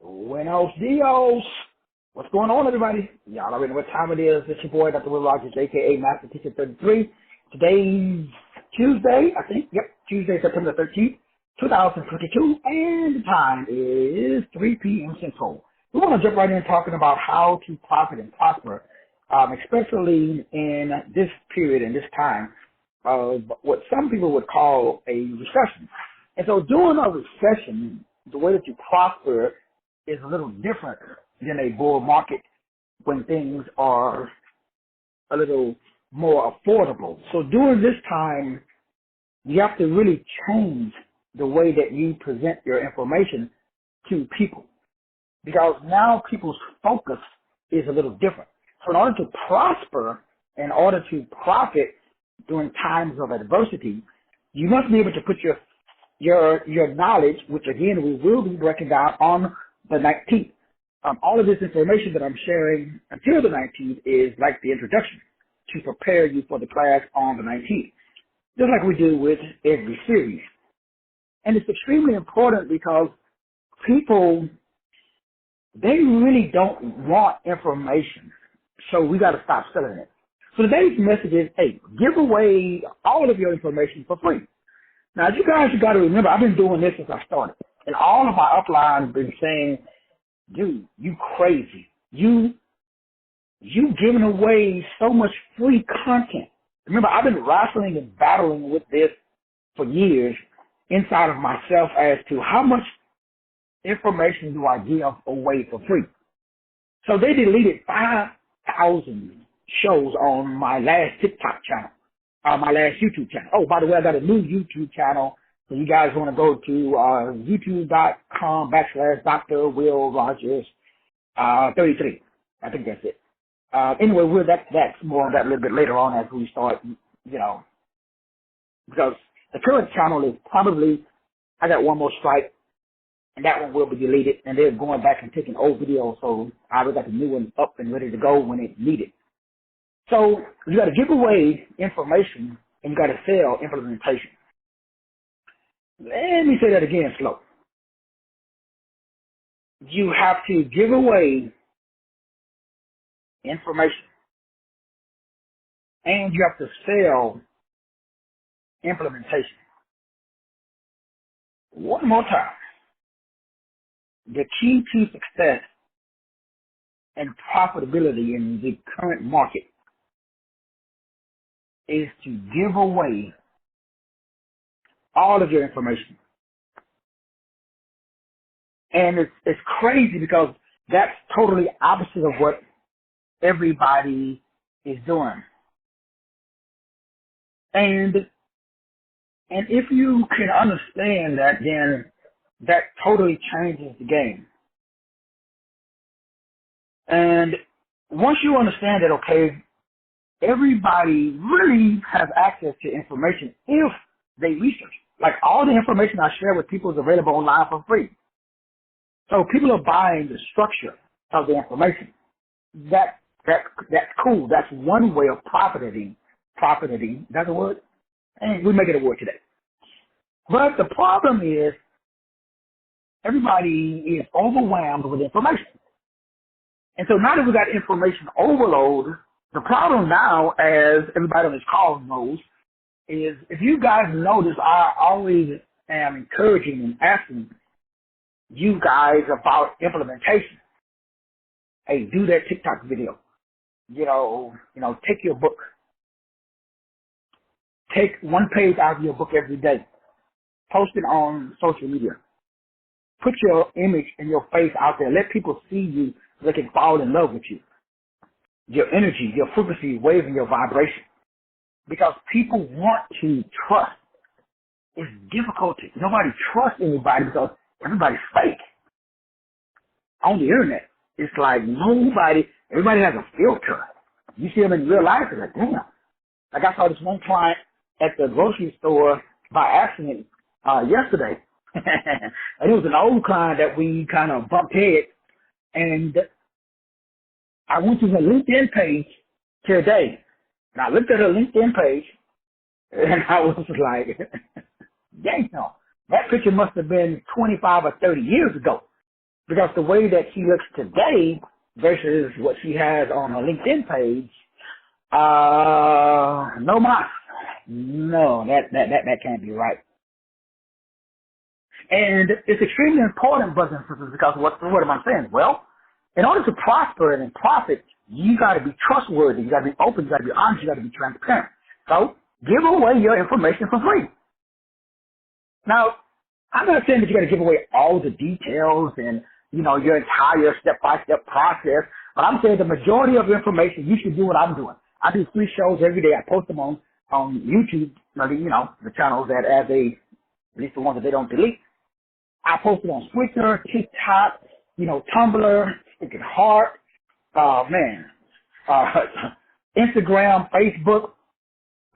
Buenos dias. What's going on, everybody? Y'all already know what time it is. It's your boy, Dr. Will Rogers, a.k.a. Master Teacher 33. Today's Tuesday, I think. Yep, Tuesday, September 13th, 2022. And the time is 3 p.m. Central. We want to jump right in talking about how to profit and prosper, especially in this period and this time of what some people would call a recession. And so during a recession, the way that you prosper is a little different than a bull market when things are a little more affordable. So during this time, you have to really change the way that you present your information to people, because now people's focus is a little different. So in order to prosper, in order to profit during times of adversity, you must be able to put your knowledge, which again we will be breaking down on the 19th. All of this information that I'm sharing until the 19th is like the introduction to prepare you for the class on the 19th, just like we do with every series. And it's extremely important because people, they really don't want information, so we got to stop selling it. So today's message is, hey, give away all of your information for free. Now, you guys, you got to remember, I've been doing this since I started, and all of my uplines have been saying, dude, you crazy. You giving away so much free content. Remember, I've been wrestling and battling with this for years inside of myself as to how much information do I give away for free. So they deleted 5,000 shows on my last TikTok channel, my last YouTube channel. Oh, by the way, I got a new YouTube channel. So you guys want to go to youtube.com/Dr. Will Rogers 33. I think that's it. Anyway, that's more on that a little bit later on as we start, because the current channel is probably, I got one more strike, and that one will be deleted, and they're going back and taking old videos, so I already got the new one up and ready to go when it's needed. So you got to give away information, and you got to sell implementation. Let me say that again slow. You have to give away information, and you have to sell implementation. One more time. The key to success and profitability in the current market is to give away all of your information. And it's crazy because that's totally opposite of what everybody is doing. And if you can understand that, then that totally changes the game. And once you understand that, okay, everybody really has access to information if they research. Like all the information I share with people is available online for free. So people are buying the structure of the information. That's cool. That's one way of profiting. Profiting, that's a word? And we make it a word today. But the problem is everybody is overwhelmed with information. And so now that we got information overload, the problem now, as everybody on this call knows, is if you guys notice, I always am encouraging and asking you guys about implementation. Hey, do that TikTok video. Take your book. Take one page out of your book every day. Post it on social media. Put your image and your face out there. Let people see you so they can fall in love with you. Your energy, your frequency, wave, and your vibration. Because people want to trust. It's difficult to, nobody trusts anybody because everybody's fake. On the internet, it's like everybody has a filter. You see them in real life, it's like, damn. Like I saw this one client at the grocery store by accident yesterday. And it was an old client that we kind of bumped heads. And I went to her LinkedIn page today. And I looked at her LinkedIn page, and I was like, dang, no. That picture must have been 25 or 30 years ago. Because the way that she looks today versus what she has on her LinkedIn page, no mas. No, that can't be right. And it's extremely important, brothers and sisters, because what am I saying? Well, in order to prosper and profit, you got to be trustworthy. You got to be open. You got to be honest. You got to be transparent. So give away your information for free. Now, I'm not saying that you got to give away all the details and, your entire step-by-step process, but I'm saying the majority of the information, you should do what I'm doing. I do free shows every day. I post them on YouTube, the channels that at least the ones that they don't delete. I post it on Twitter, TikTok, Tumblr, freaking Heart, Instagram, Facebook,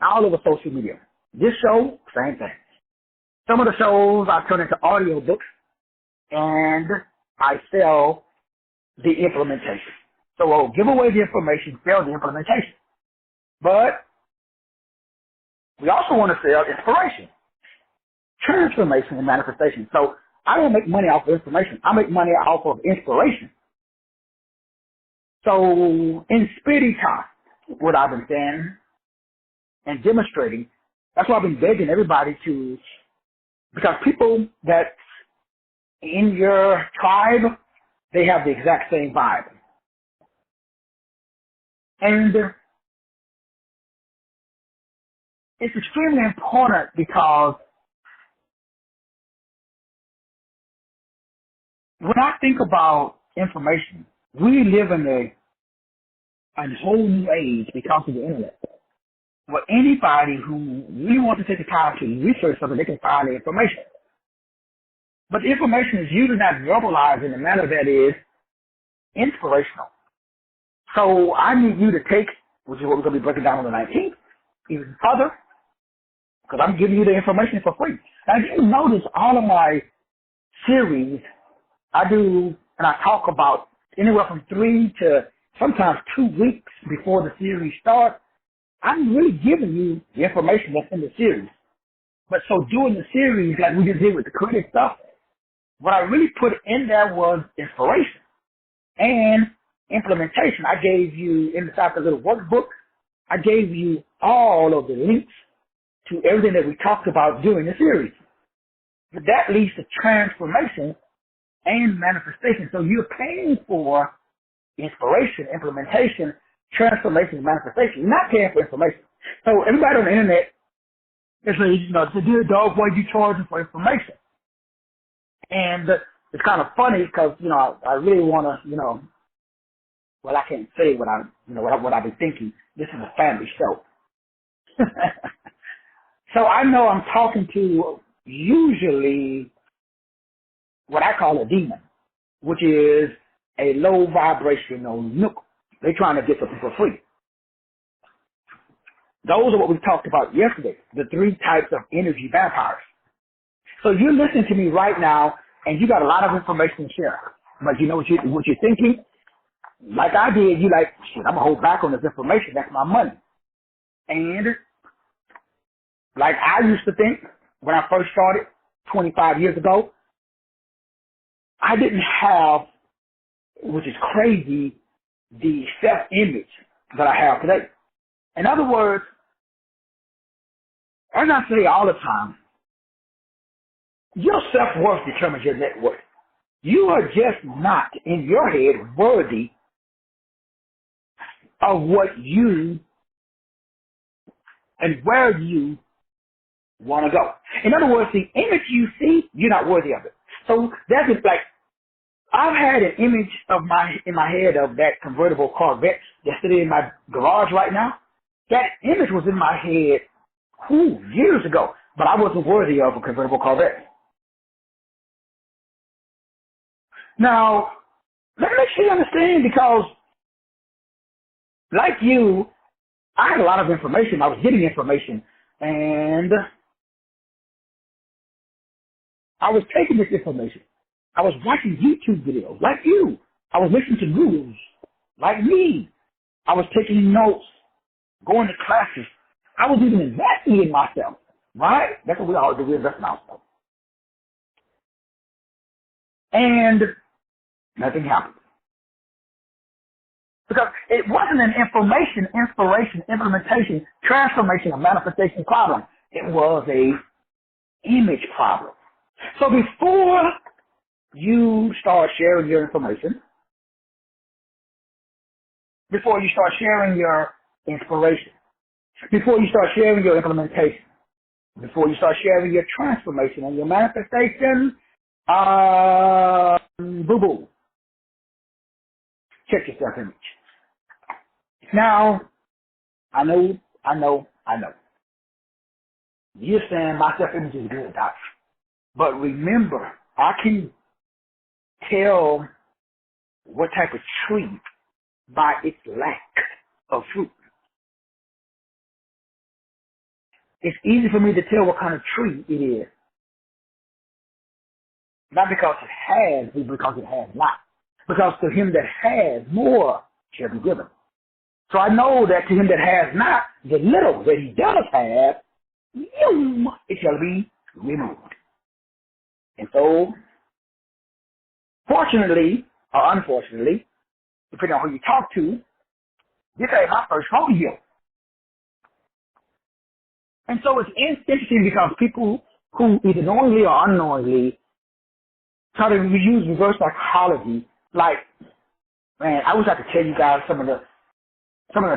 all over social media. This show, same thing. Some of the shows I turn into audio books, and I sell the implementation. So I'll give away the information, sell the implementation. But we also want to sell inspiration, transformation, and manifestation. So I don't make money off of information. I make money off of inspiration. So in Spitty Talk, what I've been saying and demonstrating, that's why I've been begging everybody to, because people that in your tribe, they have the exact same vibe. And it's extremely important because when I think about information, we live in a whole new age because of the internet. Where anybody who really wants to take the time to research something, they can find the information. But the information is usually not verbalized in a manner that is inspirational. So I need you to take, which is what we're going to be breaking down on the 19th, even further, because I'm giving you the information for free. Now, if you notice all of my series, I do, and I talk about anywhere from 3 to sometimes 2 weeks before the series starts. I'm really giving you the information that's in the series. But so doing the series, like we just did with the credit stuff, what I really put in there was inspiration and implementation. I gave you, inside the little workbook, I gave you all of the links to everything that we talked about during the series. But that leads to transformation and manifestation. So you're paying for inspiration, implementation, transformation, and manifestation. You're not paying for information. So everybody on the internet, it's a dear dog, why you charging for information? And it's kind of funny because, I really want to, well, I can't say what I've been thinking. This is a family show. So I know I'm talking to usually what I call a demon, which is a low vibrational nook. They're trying to get something for free. Those are what we talked about yesterday, the 3 types of energy vampires. So you're listening to me right now, and you got a lot of information to share. But you know what you're thinking? Like I did, you like, shit, I'm going to hold back on this information. That's my money. And like I used to think when I first started 25 years ago, I didn't have, which is crazy, the self-image that I have today. In other words, as I say all the time, your self-worth determines your net worth. You are just not, in your head, worthy of what you and where you want to go. In other words, the image you see, you're not worthy of it. So that's just like, I've had an image in my head of that convertible Corvette that's sitting in my garage right now. That image was in my head years ago, but I wasn't worthy of a convertible Corvette. Now, let me make sure you understand, because like you, I had a lot of information. I was getting information, and I was taking this information. I was watching YouTube videos like you. I was listening to gurus like me. I was taking notes, going to classes. I was even investing in myself, right? That's what we all do. We invest in ourselves. And Nothing happened. Because it wasn't an information, inspiration, implementation, transformation, or manifestation problem. It was a image problem. So before you start sharing your information, before you start sharing your inspiration, before you start sharing your implementation, before you start sharing your transformation and your manifestation, boo-boo, check your self-image. Now, I know. You're saying my self-image is good, Doc. But remember, I can tell what type of tree by its lack of fruit. It's easy for me to tell what kind of tree it is. Not because it has, but because it has not. Because to him that has, more shall be given. So I know that to him that has not, the little that he does have, it shall be removed. And so, fortunately, or unfortunately, depending on who you talk to, this ain't my first rodeo. And so it's interesting because people who either knowingly or unknowingly try to use reverse psychology, like, man, I wish I could tell you guys some of the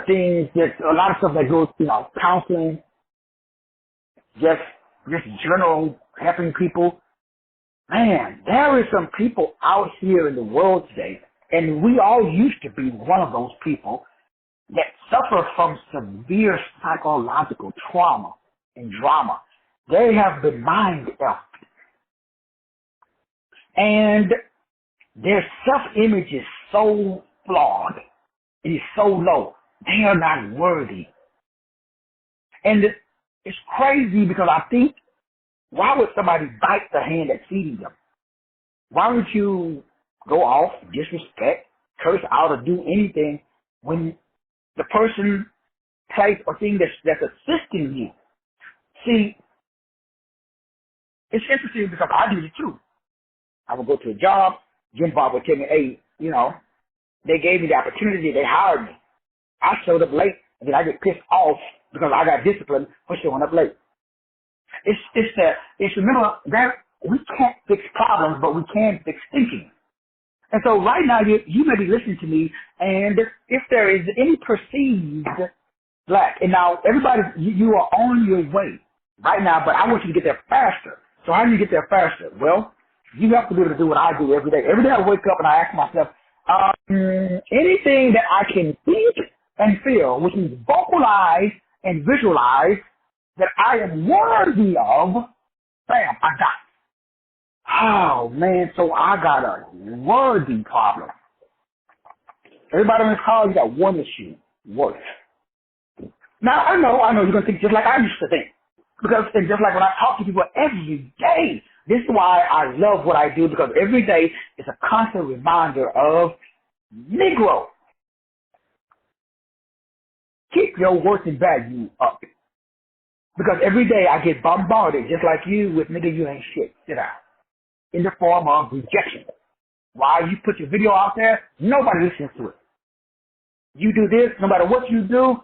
things that, a lot of stuff that goes, counseling, just general helping people. Man, there is some people out here in the world today, and we all used to be one of those people that suffer from severe psychological trauma and drama. They have been mind-elfed. And their self-image is so flawed. It is so low. They are not worthy. And it's crazy because I think, why would somebody bite the hand that's feeding them? Why would you go off, disrespect, curse out, or do anything when the person, place, or thing that's assisting you? See, it's interesting because I do it too. I would go to a job, Jim Bob would tell me, hey, they gave me the opportunity, they hired me. I showed up late, and then I get pissed off because I got disciplined for showing up late. It's remember that we can't fix problems, but we can fix thinking. And so right now, you may be listening to me, and if there is any perceived lack, and now everybody, you are on your way right now, but I want you to get there faster. So how do you get there faster? Well, you have to be able to do what I do every day. Every day I wake up and I ask myself, anything that I can think and feel, which means vocalize and visualize that I am worthy of, bam, I got it. Oh, man, so I got a worthy problem. Everybody on this call, you got one issue, worth. Now, I know you're going to think just like I used to think. Because it's just like when I talk to people every day, this is why I love what I do, because every day is a constant reminder of Negro. Keep your worth and value up. Because every day I get bombarded, just like you, with nigga, you ain't shit. Sit down. In the form of rejection. While you put your video out there, nobody listens to it. You do this, no matter what you do,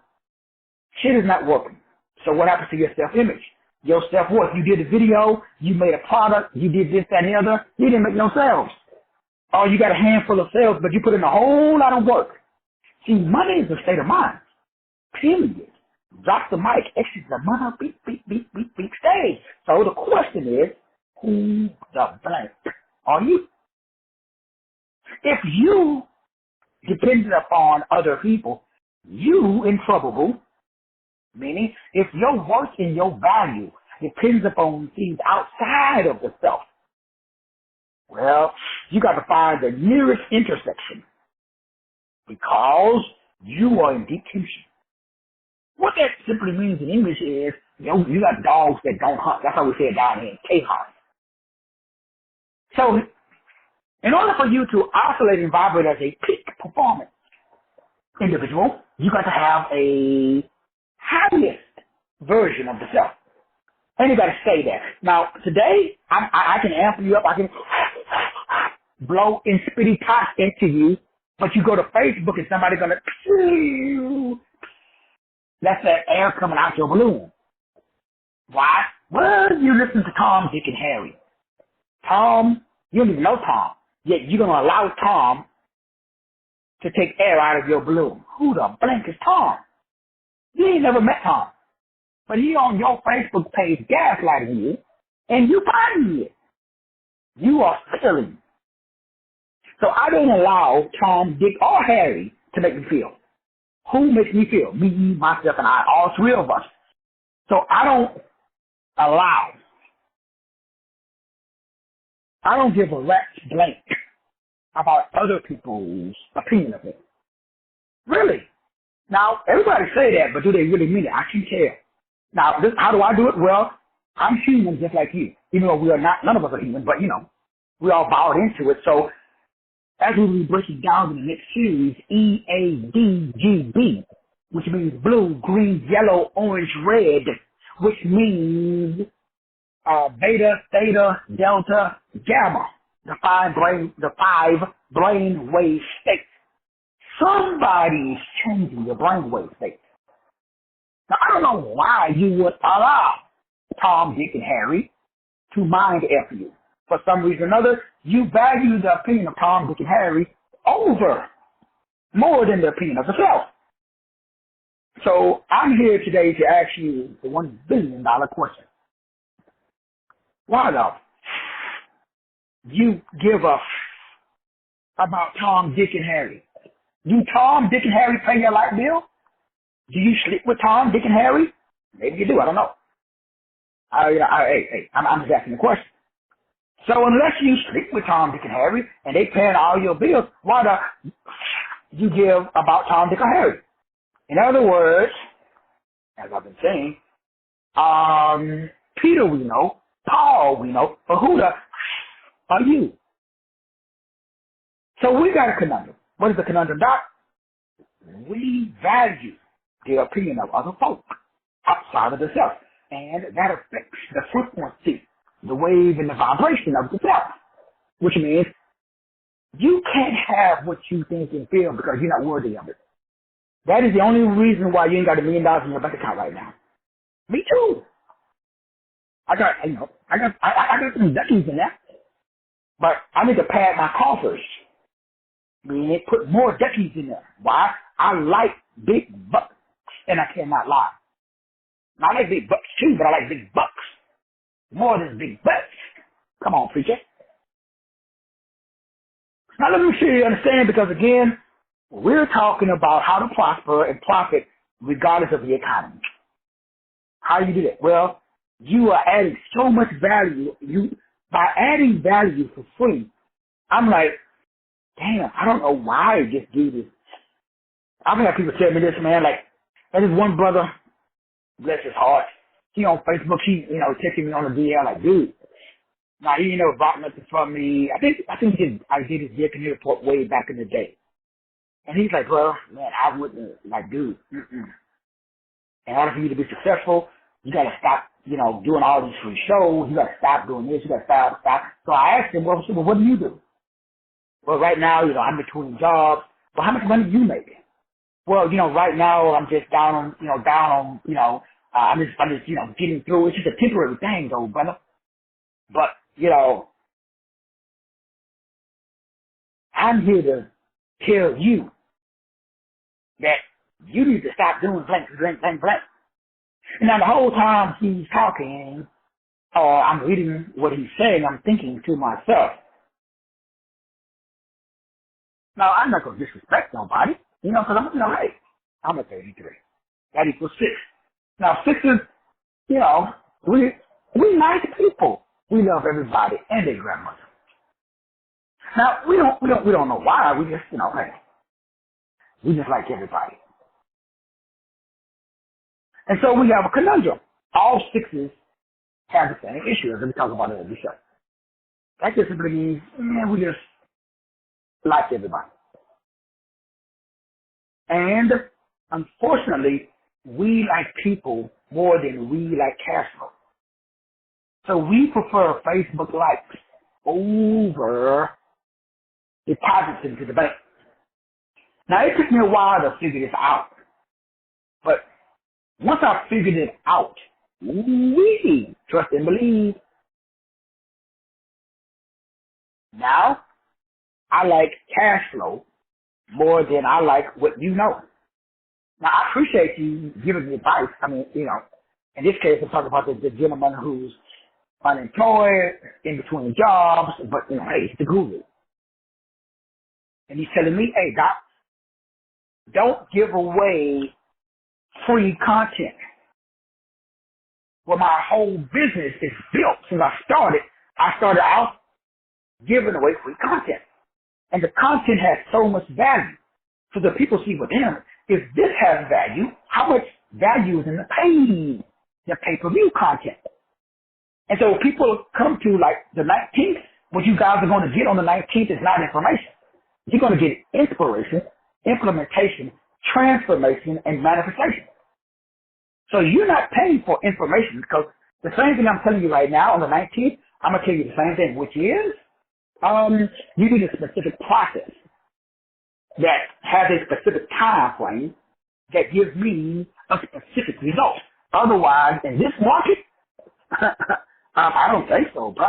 shit is not working. So what happens to your self-image? Your self-worth. You did a video, you made a product, you did this, that, and the other, you didn't make no sales. Or you got a handful of sales, but you put in a whole lot of work. See, money is a state of mind. Period. Drop the mic, exit the mother, beep, beep, beep, beep, beep, stage. So the question is, who the blank are you? If you depended upon other people, you in trouble, boo. Meaning, if your worth and your value depends upon things outside of the self, well, you got to find the nearest intersection because you are in deep tension. What that simply means in English is, you got dogs that don't hunt. That's how we say it down here in K-Hunt. So, in order for you to oscillate and vibrate as a peak performance individual, you got to have a highest version of the self. Anybody say that. Now, today, I can amp you up. I can blow in spitty pot into you, but you go to Facebook and somebody gonna, that's that air coming out your balloon. Why? Well, you listen to Tom, Dick, and Harry. Tom, you don't even know Tom, yet you're gonna allow Tom to take air out of your balloon. Who the blank is Tom? You ain't never met Tom, but he on your Facebook page gaslighting you, and you find it. You are feeling. So I don't allow Tom, Dick, or Harry to make me feel. Who makes me feel? Me, myself, and I, all three of us. So I don't give a rat's blank about other people's opinion of it. Really. Now, everybody say that, but do they really mean it? I can tell. Now, how do I do it? Well, I'm human just like you. Even though we are not, none of us are human, but we all bowed into it. So as we will be breaking down in the next series, EADGB, which means blue, green, yellow, orange, red, which means beta, theta, delta, gamma, the five brain wave states. Somebody's changing your brain wave state. Now, I don't know why you would allow Tom, Dick, and Harry to mind F you. For some reason or another, you value the opinion of Tom, Dick, and Harry more than the opinion of yourself. So I'm here today to ask you the $1 billion question. Why though? You give a about Tom, Dick, and Harry. Do Tom, Dick, and Harry pay your light bill? Do you sleep with Tom, Dick, and Harry? Maybe you do. I don't know. I'm just asking the question. So unless you sleep with Tom, Dick, and Harry, and they paying all your bills, why do you give about Tom, Dick, or Harry? In other words, as I've been saying, Peter we know, Paul we know, but who the are you? So we got a conundrum. What is the conundrum, Doc? We value the opinion of other folk outside of the self, and that affects the frequency, the wave, and the vibration of the self, which means you can't have what you think and feel because you're not worthy of it. That is the only reason why you ain't got $1 million in your bank account right now. Me too. I got some duckies in there, but I need to pad my coffers. Meaning put more duckies in there. Why? I like big bucks, and I cannot lie. I like big bucks too, but I like big bucks more than big bucks. Come on, preacher. Now let me sure you understand, because again, we're talking about how to prosper and profit regardless of the economy. How do you do that? Well, you are adding so much value. By adding value for free, I'm like, damn, I don't know why I just do this. I've had people tell me this, man, like, there's this one brother, bless his heart, he on Facebook, he, texting me on the DL, like, dude, now he never bought nothing from me. I think I did his Dick and report way back in the day. And he's like, well, man, I wouldn't, like, dude, in order for you to be successful, you gotta stop, doing all these free shows, you gotta stop doing this, you gotta stop. So I asked him, well, what do you do? Well, right now, I'm between jobs. Well, how much money do you make? Well, right now I'm just down on, I'm just, getting through. It's just a temporary thing, though, brother. But, I'm here to tell you that you need to stop doing blank. And now the whole time he's talking, or I'm reading what he's saying, I'm thinking to myself, now, I'm not going to disrespect nobody, because hey, I'm a 33. That equals 6. Now, 6 is, we nice people. We love everybody and their grandmother. Now, we don't know why. We just, hey, we just like everybody. And so we have a conundrum. All 6s have the same issue, as we talk about it every show. That just simply means, we just like everybody. And unfortunately, we like people more than we like cash flow. So we prefer Facebook likes over deposits into the bank. Now, it took me a while to figure this out, but once I figured it out, we trust and believe. Now, I like cash flow more than I like what you know. Now, I appreciate you giving me advice. I mean, in this case, I'm talking about the gentleman who's unemployed, in between jobs, but, hey, he's the guru. And he's telling me, hey, Doc, don't give away free content. Well, my whole business is built since I started out giving away free content. And the content has so much value. So the people see within, if this has value, how much value is in the pay-per-view content? And so people come to like the 19th, what you guys are going to get on the 19th is not information. You're going to get inspiration, implementation, transformation, and manifestation. So you're not paying for information because the same thing I'm telling you right now on the 19th, I'm going to tell you the same thing, which is you need a specific process that has a specific time frame that gives me a specific result. Otherwise, in this market, I don't think so, bro.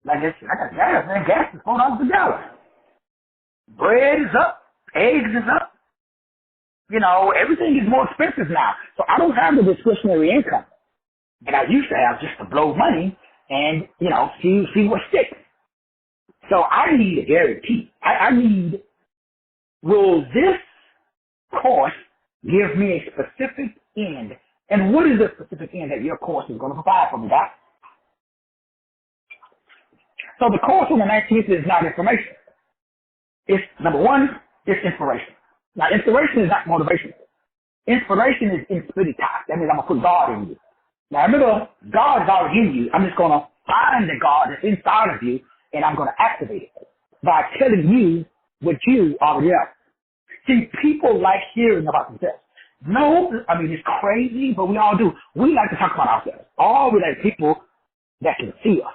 Like I got gas, man. Gas is $4 a gallon. Bread is up. Eggs is up. Everything is more expensive now. So I don't have the discretionary income that I used to have just to blow money and, see what sticks. So I need a guarantee. I need, will this course give me a specific end? And what is the specific end that your course is going to provide for me, Doc? So the course on the 19th is not information. It's, number one, it's inspiration. Now, inspiration is not motivation. Inspiration is inspiritas. That means I'm going to put God in you. Now, remember, God is already in you. I'm just going to find the God that's inside of you, and I'm going to activate it by telling you what you already know. See, people like hearing about themselves. No, I mean, it's crazy, but we all do. We like to talk about ourselves. All we like people that can see us.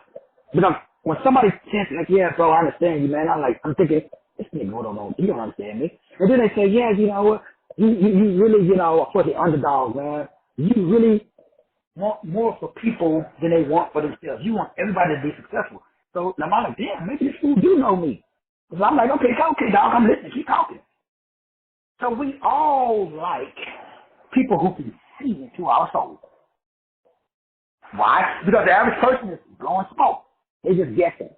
Because when somebody says, like, yeah, bro, I understand you, man, I'm thinking, this nigga don't know, you don't understand me. And then they say, yeah, you really, for the underdog, man. You really want more for people than they want for themselves. You want everybody to be successful. So I'm like, damn, maybe this fool do know me. So I'm like, okay, dog, I'm listening, keep talking. So we all like people who can see into our soul. Why? Because the average person is blowing smoke. They just guessing.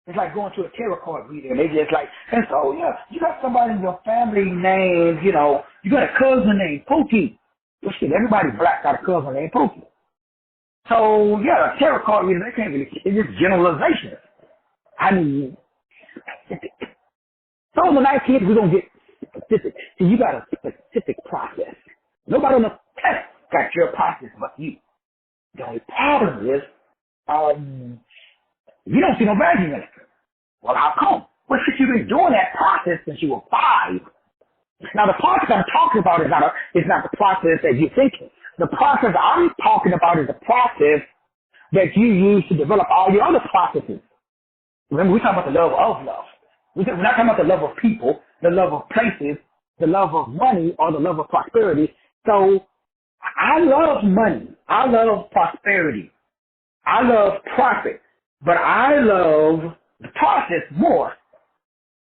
It's like going to a tarot card reader and they just like, and so, yeah, you got somebody in your family named, you got a cousin named Pookie. Well, shit, everybody black got a cousin named Pookie. So, yeah, a tarot card reader, they can't really, it's just generalizations. I mean, so on the 19th, we're going to get specific. See, you got a specific process. Nobody on the planet got your process but you. The only problem is, you don't see no value in it. Well, how come? Well, since you've been doing that process since you were 5. Now, the process I'm talking about is not the process that you're thinking. The process I'm talking about is the process that you use to develop all your other processes. Remember, we're talking about the love of love. We're not talking about the love of people, the love of places, the love of money, or the love of prosperity. So, I love money. I love prosperity. I love profit. But I love the process more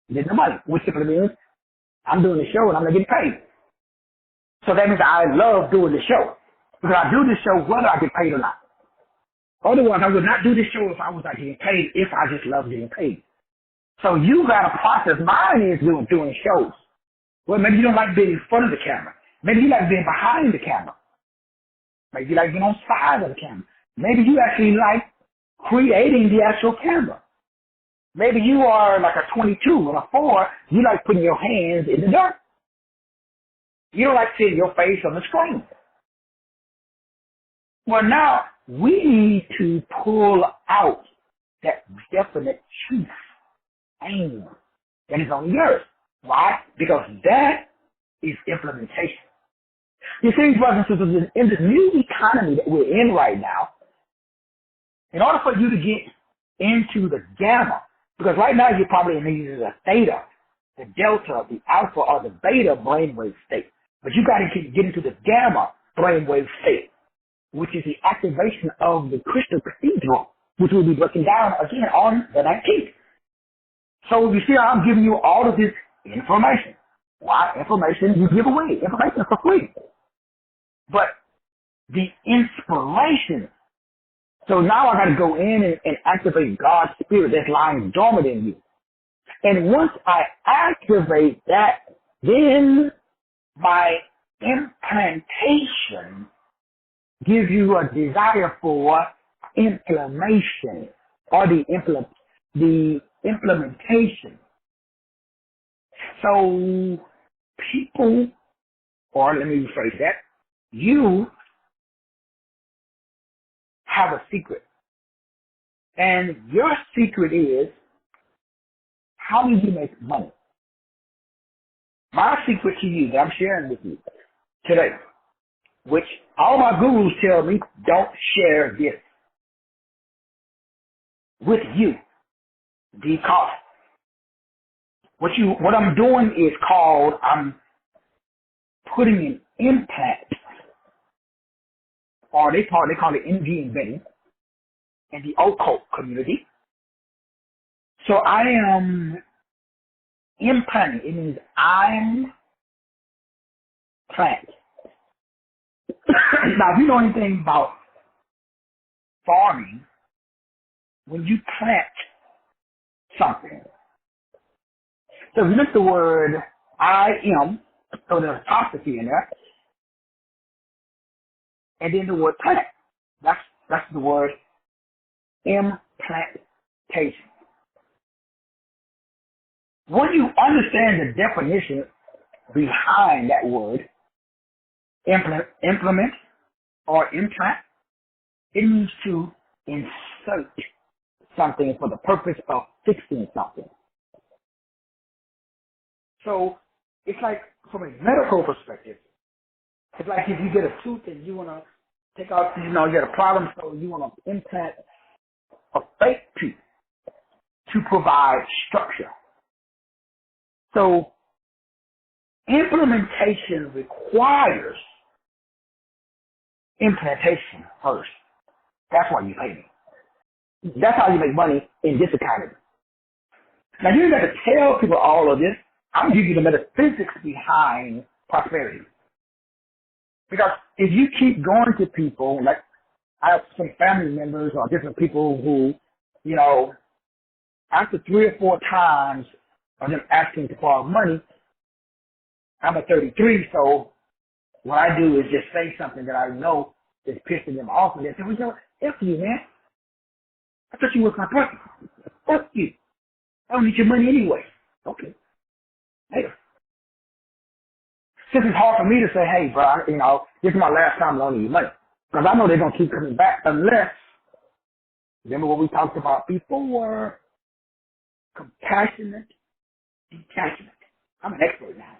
than the money, which simply means I'm doing the show and I'm not getting paid. So that means I love doing the show. Because I do this show whether I get paid or not. Otherwise, I would not do this show if I was not getting paid, if I just love getting paid. So you got a process. Mine is doing shows. Well, maybe you don't like being in front of the camera. Maybe you like being behind the camera. Maybe you like being on the side of the camera. Maybe you actually like creating the actual camera. Maybe you are like a 22 or a 4. You like putting your hands in the dirt. You don't like seeing your face on the screen. Well, now we need to pull out that definite truth aim that is on the earth. Why? Because that is implementation. You see, brothers and sisters, in this new economy that we're in right now, in order for you to get into the gamma, Because right now you're probably in either the theta, the delta, the alpha, or the beta brainwave state. But you got to get into the gamma brainwave state, which is the activation of the crystal cathedral, which we'll be breaking down again on the 19th. So you see how I'm giving you all of this information. Why? Information you give away. Information for free. But the inspiration. So now I got to go in and activate God's spirit that's lying dormant in you. And once I activate that, then my implantation gives you a desire for inflammation or the implementation. So people, or let me rephrase that, you have a secret. And your secret is, how do you make money? My secret to you that I'm sharing with you today, which all my gurus tell me, don't share this with you, because what I'm doing is called, I'm putting an implant, or they call it energy embedding in the occult community. So I am implanting. It means I'm plant. Now, if you know anything about farming, when you plant something, so if you look at the word I am, so there's apostrophe in there, and then the word plant. That's the word implantation. When you understand the definition behind that word, implement or implant, it means to insert something for the purpose of fixing something. So it's like, from a medical perspective, it's like if you get a tooth and you want to take out, you get a problem, so you want to implant a fake tooth to provide structure. So implementation requires implantation first. That's why you pay me. That's how you make money in this economy. Now, you don't have to tell people all of this. I'm giving you the metaphysics behind prosperity. Because if you keep going to people, like I have some family members or different people who, after 3 or 4 times of them asking to borrow money, I'm at 33, so what I do is just say something that I know is pissing them off, and they say, well, F you, man. I thought you was my brother. F you. I don't need your money anyway. Okay. Later. Since it's hard for me to say, hey, bro, this is my last time loaning you money. Because I know they're going to keep coming back unless, remember what we talked about before, compassionate detachment. I'm an expert now.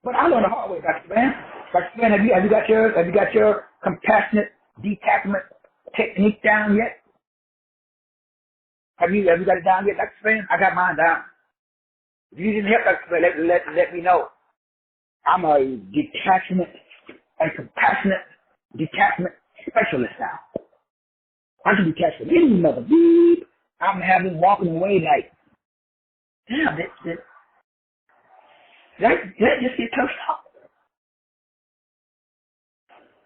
But I learned the hard way, Dr. Span. Dr. Span, have you got your compassionate detachment technique down yet? Have you got it down yet, Dr. Span? I got mine down. If you didn't help, Dr. Span, let me know. I'm a detachment and compassionate detachment specialist now. I can detach from any mother. Beep. I'm having walking away like, damn, that just get touched up.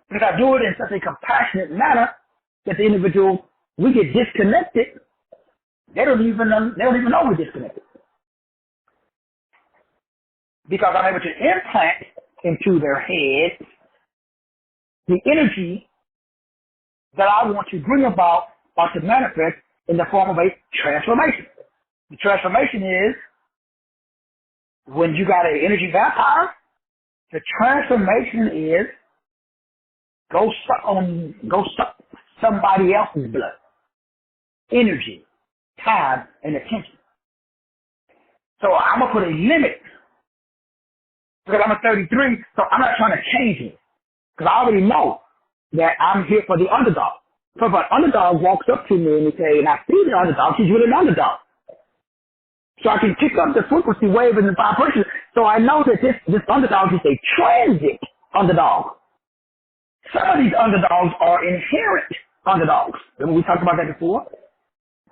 Because I do it in such a compassionate manner that the individual, we get disconnected. They don't even know we're disconnected. Because I'm able to implant into their head the energy that I want to bring about or to manifest in the form of a transformation. The transformation is when you got an energy vampire, the transformation is go suck somebody else's blood, energy, time, and attention. So I'm going to put a limit because I'm a 33, so I'm not trying to change it because I already know that I'm here for the underdog. So if an underdog walks up to me and they say, and I see the underdog, he's really an underdog. So I can pick up the frequency wave and the vibration. So I know that this underdog is a transit underdog. Some of these underdogs are inherent underdogs. Remember we talked about that before?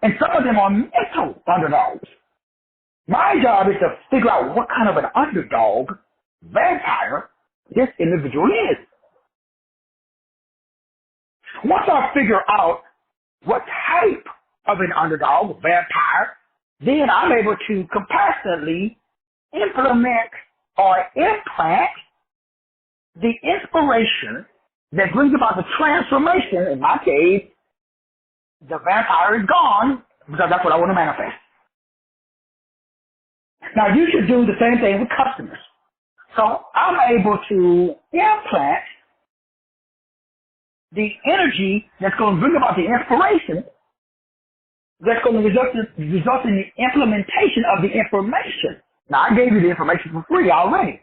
And some of them are mental underdogs. My job is to figure out what kind of an underdog vampire this individual is. Once I figure out what type of an underdog vampire, then I'm able to compassionately implement or implant the inspiration that brings about the transformation. In my case, the vampire is gone because that's what I want to manifest. Now you should do the same thing with customers. So I'm able to implant the energy that's going to bring about the inspiration that's going to result in the implementation of the information. Now I gave you the information for free already.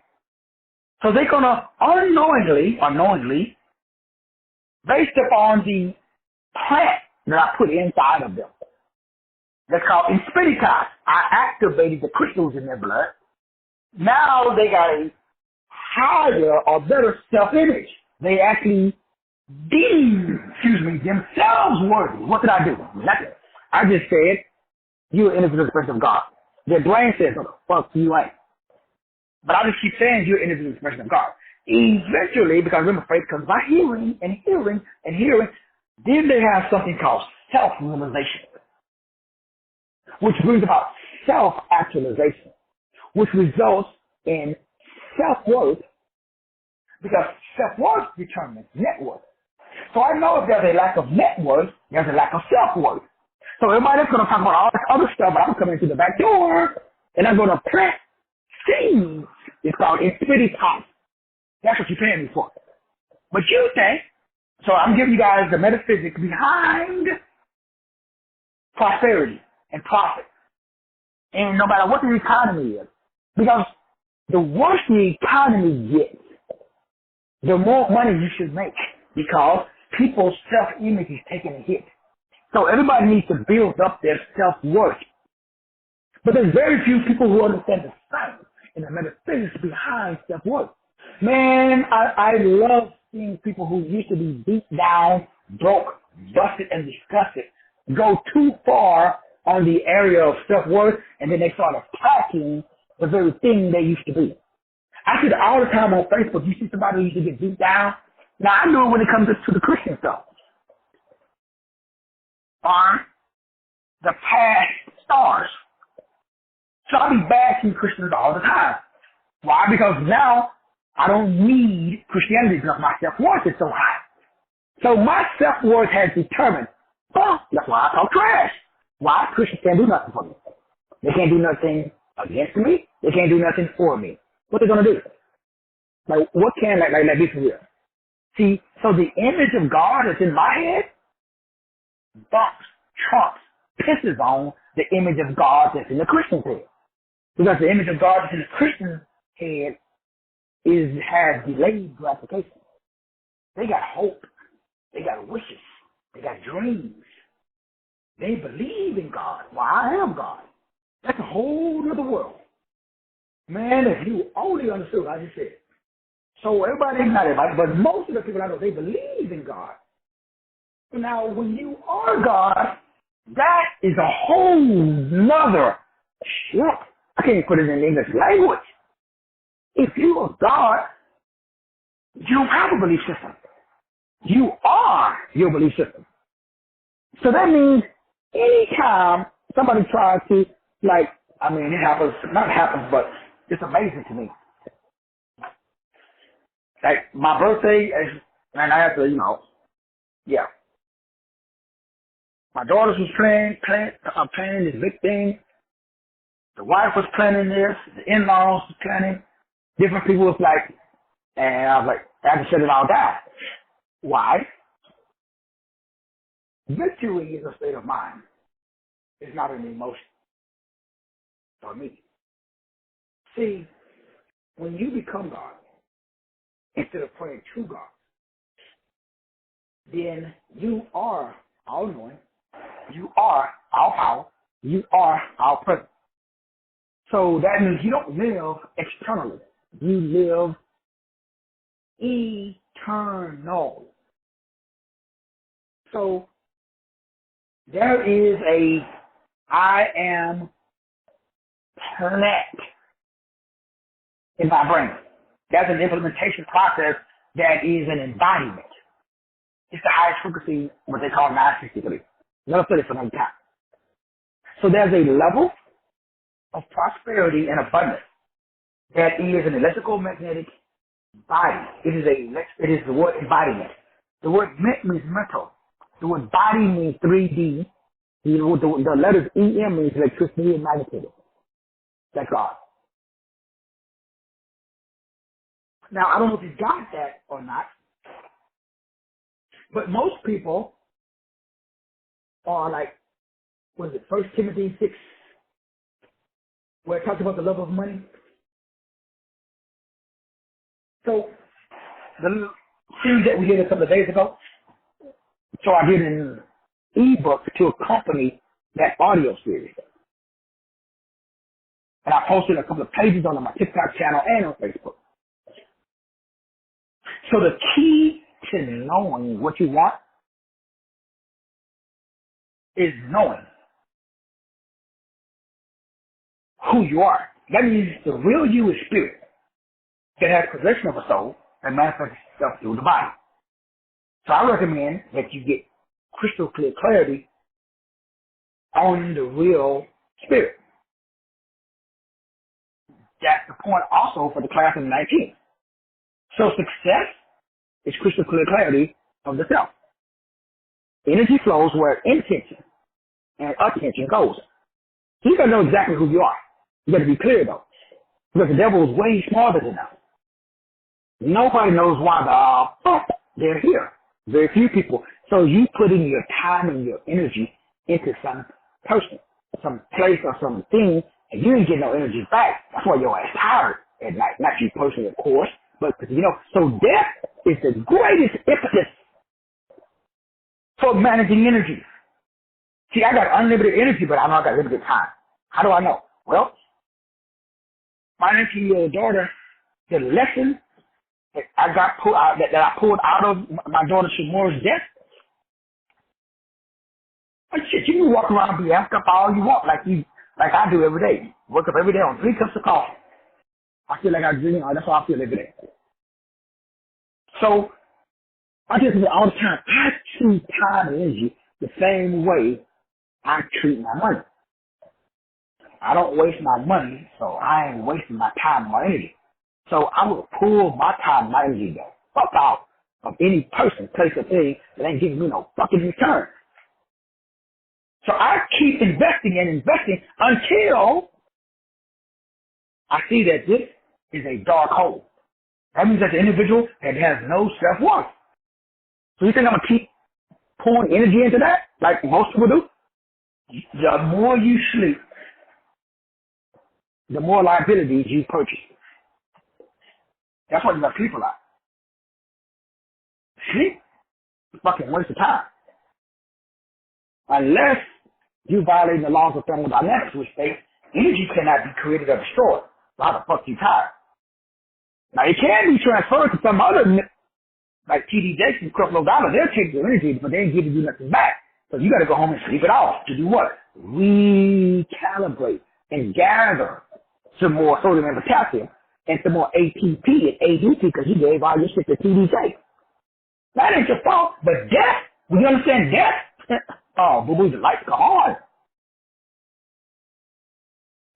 So they're going to unknowingly, based upon the plant that I put inside of them, that's called Inspiritas. I activated the crystals in their blood. Now they got a higher or better self-image. They actually deem, themselves worthy. What did I do? Nothing. I just said, you're an individual expression of God. Their brain says, oh, fuck, you ain't. But I just keep saying you're an individual expression of God. Eventually, because remember, faith comes by hearing and hearing and hearing, then they have something called self-realization, which brings about self-actualization, which results in self-worth, because self-worth determines net worth. So I know if there's a lack of net worth, there's a lack of self-worth. So everybody else is going to talk about all this other stuff, but I'm coming through the back door, and I'm going to plant seeds. It's called Inspiritas. That's what you're paying me for. But you think, so I'm giving you guys the metaphysics behind prosperity and profit. And no matter what the economy is, because the worse the economy gets, the more money you should make, because people's self-image is taking a hit. So everybody needs to build up their self-worth. But there's very few people who understand the science and the metaphysics behind self-worth. Man, I love seeing people who used to be beat down, broke, busted, and disgusted go too far on the area of self-worth, and then they start attacking the very thing they used to be. I see it all the time on Facebook. You see somebody who used to get beat down. Now, I know when it comes to the Christian stuff. Or the past stars. So I be bashing Christians all the time. Why? Because now I don't need Christianity because my self-worth is so high. So my self-worth has determined, well, that's why I talk trash. Why? Christians can't do nothing for me. They can't do nothing against me. They can't do nothing for me. What they gonna do? Like, what can like be for real? See, so the image of God that's in my head bumps, trumps, pisses on the image of God that's in the Christian's head. Because the image of God that's in the Christian's head has delayed gratification. They got hope. They got wishes. They got dreams. They believe in God. Well, I am God. That's a whole other world. Man, if you only understood what I just said. So everybody, not everybody, but most of the people I know, they believe in God. Now, when you are God, that is a whole nother shit. I can't put it in English language. If you are God, you don't have a belief system. You are your belief system. So that means anytime somebody tries to, like, I mean, it happens, not happens, but it's amazing to me. Like, my birthday, and I have to, yeah. My daughters was planning this big thing. The wife was planning this. The in-laws was planning. Different people was like, and I was like, I had to shut it all down. Why? Victory is a state of mind. It's not an emotion for me. See, when you become God, instead of praying to God, then you are all knowing, you are all power, you are all present. So that means you don't live externally. You live eternal. So there is a I am planet in my brain. That's an implementation process that is an embodiment. It's the highest frequency, what they call 963. Never said it for another time. So there's a level of prosperity and abundance that is an electrical magnetic body. It is the word embodiment. The word means mental. The word body means 3D. The letters EM means electricity and magnetism. That's God. Now, I don't know if you got that or not, but most people are like, what is it, 1 Timothy 6, where it talks about the love of money. So, the series that we did a couple of days ago, so I did an ebook to accompany that audio series. And I posted a couple of pages on my TikTok channel and on Facebook. So the key to knowing what you want is knowing who you are. That means the real you is spirit that has possession of a soul and manifests itself through the body. So I recommend that you get crystal clear clarity on the real spirit. That's the point also for the class in 19. So success is crystal clear clarity of the self. Energy flows where intention and attention goes. So you gotta know exactly who you are. You gotta be clear though. Because the devil is way smarter than us. Nobody knows why the fuck they're here. Very few people. So you putting your time and your energy into some person, some place or some thing, and you didn't get no energy back. That's why your ass tired at night. Not you personally, of course, but so death is the greatest impetus for managing energy. See, I got unlimited energy, but I know I got limited time. How do I know? Well, my 19-year-old daughter, the lesson that I got pulled out, that I pulled out of my daughter Shamora's death. Like shit, you can walk around and be amped up all you want, like I do every day. Wake up every day on 3 cups of coffee. I feel like I drink, that's how I feel every day. So I just all the time, I treat time and energy the same way I treat my money. I don't waste my money, so I ain't wasting my time and my energy. So I will pull my time and my energy the fuck out of any person, place, or thing that ain't giving me no fucking return. So I keep investing and investing until I see that this is a dark hole. That means that the individual that has no self-worth. So you think I'm going to keep pouring energy into that like most people do? The more you sleep, the more liabilities you purchase. That's what the people are. Sleep is fucking waste of time. Unless you violate the laws of thermodynamics, which states energy cannot be created or destroyed. Why the fuck you tired? Now it can be transferred to some other, like TD Jakes and Creflo Dollar. They'll take your energy, but they ain't giving you nothing back. So you got to go home and sleep it off to do what? Recalibrate and gather some more sodium and potassium and some more ATP and ADP because you gave all your shit to TD Jakes. That ain't your fault, but death, when you understand death, oh, boo-boo, the lights go on.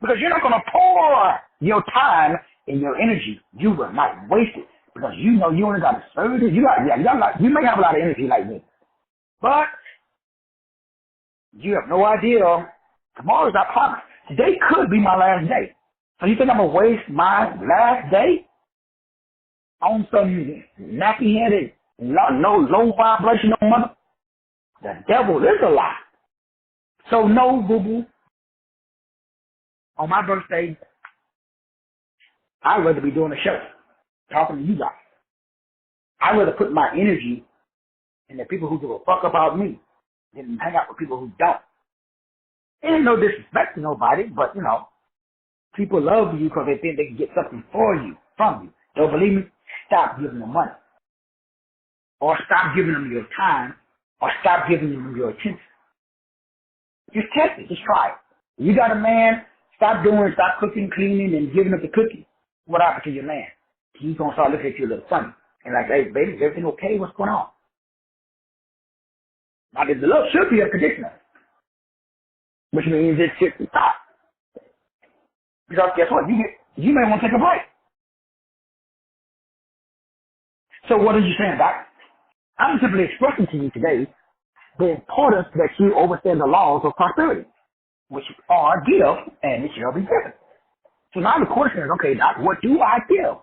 Because you're not going to pour your time and your energy. You will not waste it because you know you only got a certain, you may have a lot of energy like me, but you have no idea. Tomorrow's not promised. Today could be my last day. So you think I'm going to waste my last day on some nappy-headed, no low vibration, no mother? The devil is a lie. So no, boo-boo. On my birthday, I'd rather be doing a show, talking to you guys. I'd rather put my energy And the people who give a fuck about me didn't hang out with people who don't. Ain't no disrespect to nobody, but, you know, people love you because they think they can get something for you, from you. Don't believe me? Stop giving them money. Or stop giving them your time. Or stop giving them your attention. Just test it. Just try it. You got a man, stop cooking, cleaning, and giving up the cookie. What happened to your man? He's going to start looking at you a little funny. And like, hey, baby, is everything okay? What's going on? Now, the love should be a conditioner. Which means it should stop. Because guess what? You may want to take a break. So what are you saying, Doc? I'm simply expressing to you today the importance that you understand the laws of prosperity, which are give and it shall be given. So now the question is, okay, Doc, what do I give?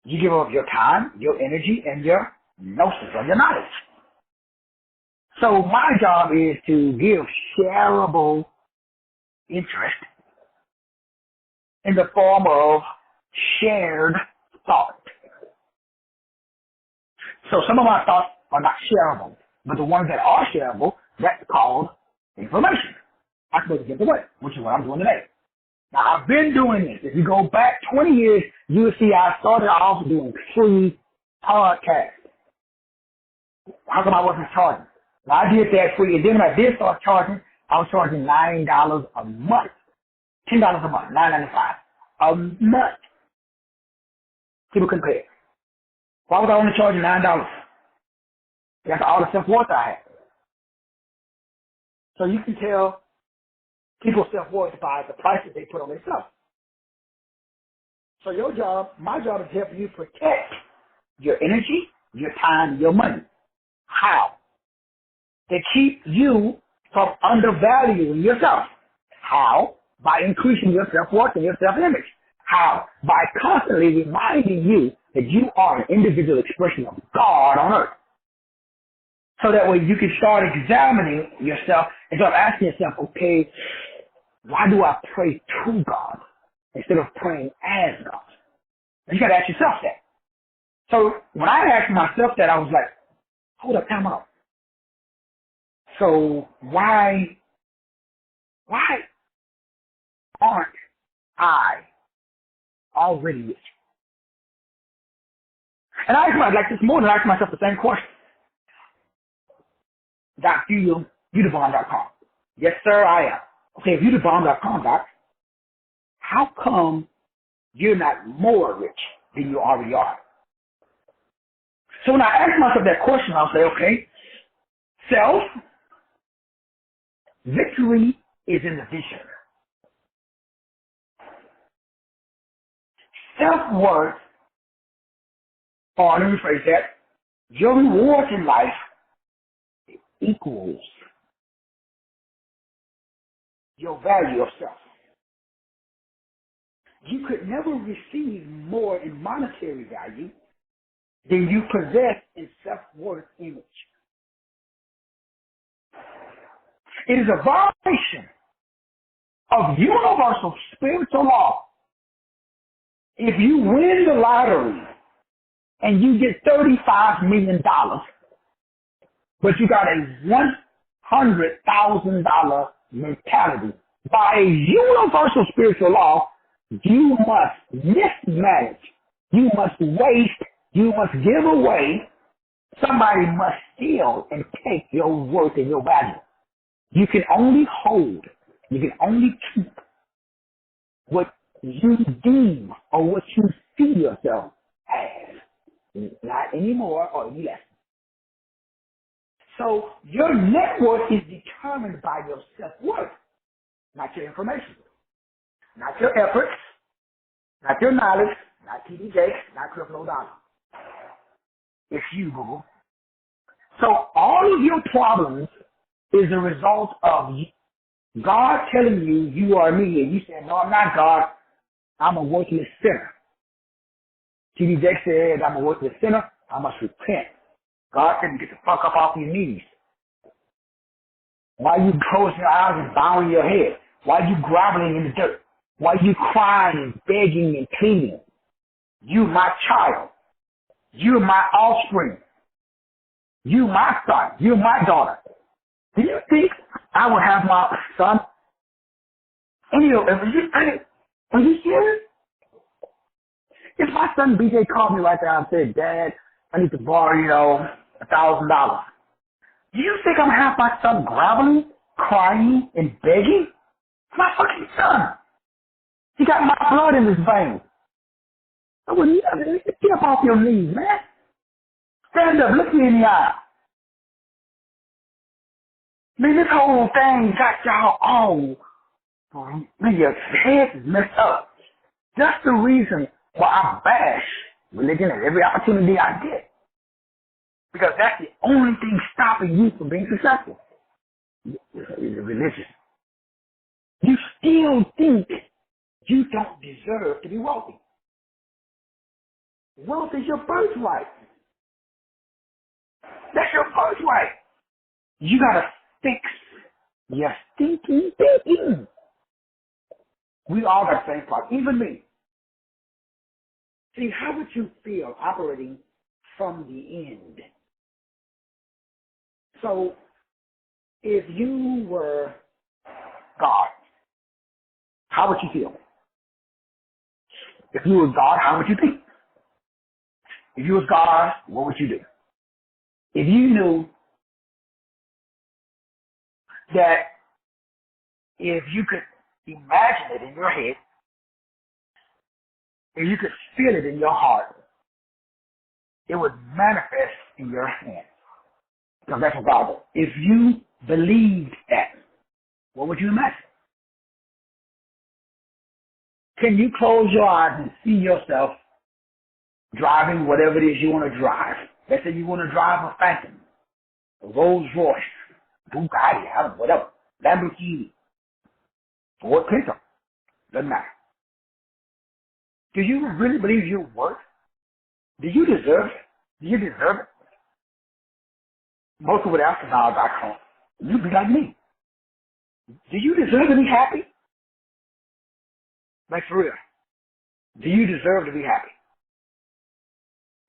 You give up your time, your energy, and your gnosis or your knowledge. So my job is to give shareable interest in the form of shared thought. So some of my thoughts are not shareable, but the ones that are shareable, that's called information. I'm supposed to give away, which is what I'm doing today. Now, I've been doing this. If you go back 20 years, you'll see I started off doing free podcasts. How come I wasn't charging? Well, I did that free, and then when I did start charging, I was charging $9 a month. $10 a month, $9.95 a month. People couldn't pay it. Why was I only charging $9? That's all the self-worth I had. So you can tell people's self-worth by the prices they put on themselves. So your job, my job is to help you protect your energy, your time, your money. How? To keep you from undervaluing yourself. How? By increasing your self-worth and your self-image. How? By constantly reminding you that you are an individual expression of God on earth. So that way you can start examining yourself and start asking yourself, okay, why do I pray to God instead of praying as God? And you got to ask yourself that. So when I asked myself that, I was like, hold up, time out. So why aren't I already rich? And I asked myself, like this morning, I asked myself the same question. Doc, youthebomb.com. Yes, sir, I am. Okay, if youthebomb.com, Doc, how come you're not more rich than you already are? So when I ask myself that question, I'll say, okay, self, victory is in the vision. Self-worth, or let me rephrase that, your reward in life equals your value of self. You could never receive more in monetary value than you possess in self-worth image. It is a violation of universal spiritual law. If you win the lottery and you get $35 million, but you got a $100,000 mentality, by a universal spiritual law, you must mismanage, you must waste, you must give away, somebody must steal and take your worth and your value. You can only hold, you can only keep what you deem or what you see yourself as, not any more or any less. So your net worth is determined by your self-worth, not your information, not your efforts, not your knowledge, not TD Jakes, not Creflo Dollar. It's you, Google. So all of your problems is a result of God telling you you are me, and you say, no, I'm not God. I'm a worthless sinner. TD Jakes said, I'm a worthless sinner. I must repent. God said, get the fuck up off your knees. Why are you closing your eyes and bowing your head? Why are you groveling in the dirt? Why are you crying and begging and pleading? You my child. You're my offspring. You my son. You my daughter. Do you think I would have my son? And are you serious? If my son BJ called me right now and said, Dad, I need to borrow, $1,000. Do you think I'm gonna have my son groveling, crying, and begging? My fucking son. He got my blood in his veins. I wouldn't, get up off your knees, man. Stand up, look me in the eye. Man, this whole thing got y'all all, man, your head is messed up. That's the reason why I bash religion at every opportunity I get. Because that's the only thing stopping you from being successful. Religion. You still think you don't deserve to be wealthy. Wealth is your birthright. That's your birthright. You gotta fix your stinking thinking. We all got the same problem, even me. See, how would you feel operating from the end? So, if you were God, how would you feel? If you were God, how would you think? If you was God, what would you do? If you knew that if you could imagine it in your head, if you could feel it in your heart, it would manifest in your hand. Because that's what God does. If you believed that, what would you imagine? Can you close your eyes and see yourself driving whatever it is you want to drive? Let's say you want to drive a Phantom, a Rolls Royce, Bugatti, I don't know, whatever, Lamborghini, Ford Pinto, doesn't matter. Do you really believe you're worth? Do you deserve it? Do you deserve it? Most of it after now back home. You be like me. Do you deserve to be happy? Like for real. Do you deserve to be happy?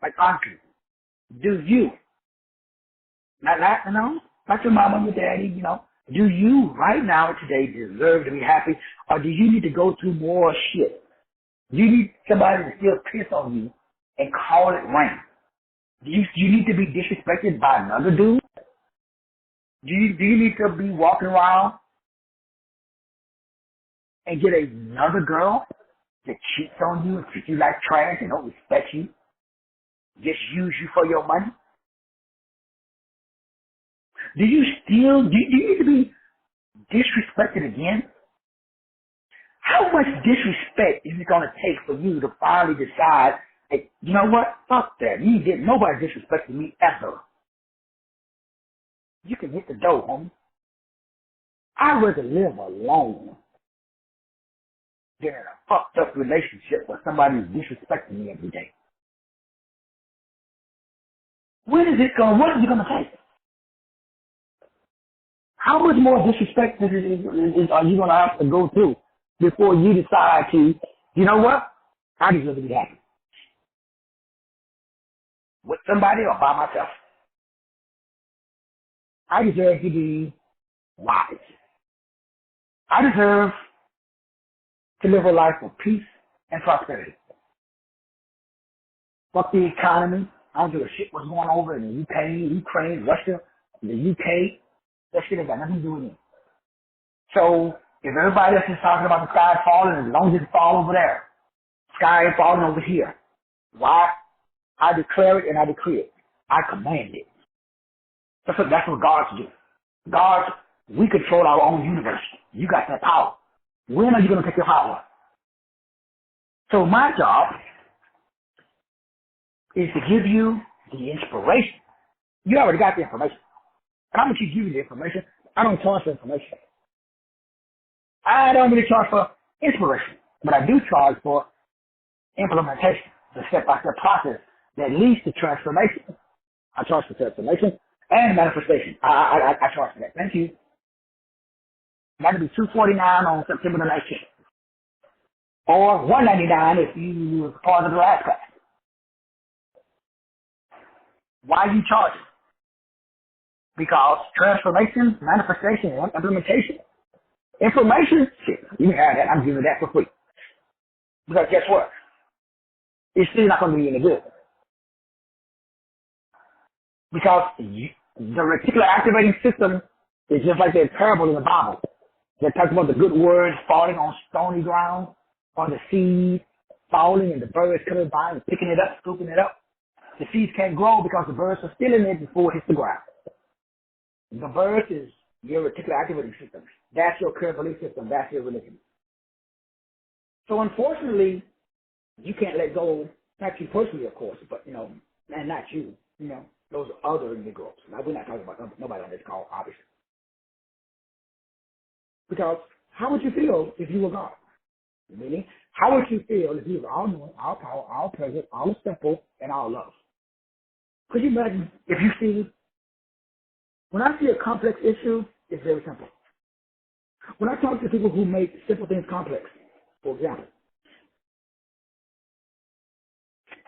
Like honestly. Do you? Not your mama, your daddy, Do you right now today deserve to be happy? Or do you need to go through more shit? Do you need somebody to still piss on you and call it rain? Do you need to be disrespected by another dude? Do you need to be walking around and get another girl that cheats on you and treats you like trash and don't respect you? Just use you for your money? Do you need to be disrespected again? How much disrespect is it going to take for you to finally decide, hey, you know what? Fuck that. Nobody disrespected me ever. You can hit the door, homie. I'd rather live alone than in a fucked up relationship where somebody is disrespecting me every day. What is it going to take? How much more disrespect are you going to have to go through before you decide to, you know what? I deserve to be happy. With somebody or by myself. I deserve to be wise. I deserve to live a life of peace and prosperity. Fuck the economy. I don't give a shit what's going over in the UK, Ukraine, Russia, the UK. That shit ain't got nothing to do with me. So, if everybody else is talking about the sky falling, as long as it fall over there, sky ain't falling over here. Why? I declare it and I decree it. I command it. That's what gods do. Gods, we control our own universe. You got that power. When are you going to take your power? So my job is to give you the inspiration. You already got the information. And I'm going to keep giving you the information. I don't charge for information. I don't really charge for inspiration, but I do charge for implementation, the step-by-step process that leads to transformation. I charge for transformation and manifestation. I charge for that. Thank you. That'll be $249 on September the 19th. Or $199 if you was part of the last class. Why are you charging? Because transformation, manifestation, and implementation. Information, shit, you can have that. I'm giving that for free. Because guess what? It's still not going to be any good. Because the reticular activating system is just like that parable in the Bible that talks about the good words falling on stony ground, or the seed falling and the birds coming by and picking it up, scooping it up. The seeds can't grow because the birds are still in it before it hits the ground. The birds is your reticular activating system. That's your current belief system. That's your religion. So unfortunately, you can't let go, not you personally, of course, but, and not you, those other Negroes. Now, we're not talking about nobody on this call, obviously. Because how would you feel if you were God? Meaning, how would you feel if you were all knowing, all power, all present, all simple, and all love? Could you imagine if you see, when I see a complex issue, it's very simple. When I talk to people who make simple things complex, for example,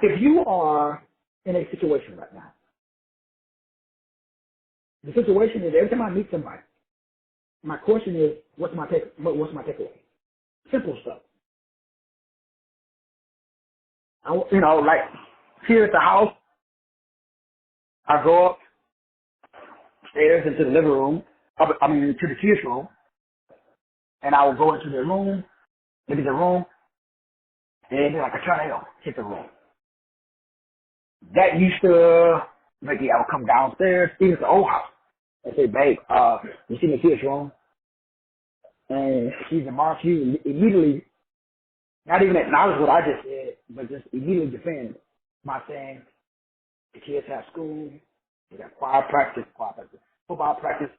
if you are in a situation right now, the situation is every time I meet somebody, my question is, what's my takeaway? Simple stuff. Like here at the house, I go upstairs into the living room, into the kids' room, and I will go into the room, look at the room, and it'd be like a tornado hit the room. That used to maybe I would come downstairs, even the old house, and say, babe, you see the kids' room? And she's a mom, she immediately, not even acknowledge what I just said, but just immediately defend by saying, the kids have school, they got choir practice, football practice.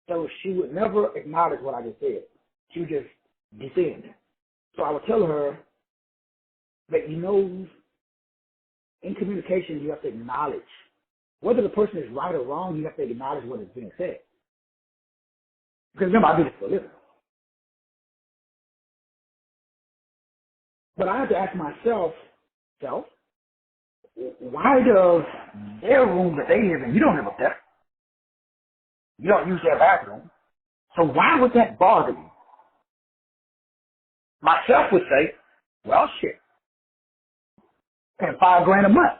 So she would never acknowledge what I just said. She would just defend. So I would tell her that, in communication, you have to acknowledge. Whether the person is right or wrong, you have to acknowledge what is being said. Because remember, I do this for a living. But I have to ask myself, why does their room that they live in, you don't live up there. You don't use their bathroom. So why would that bother you? Myself would say, well, shit, paying $5,000 a month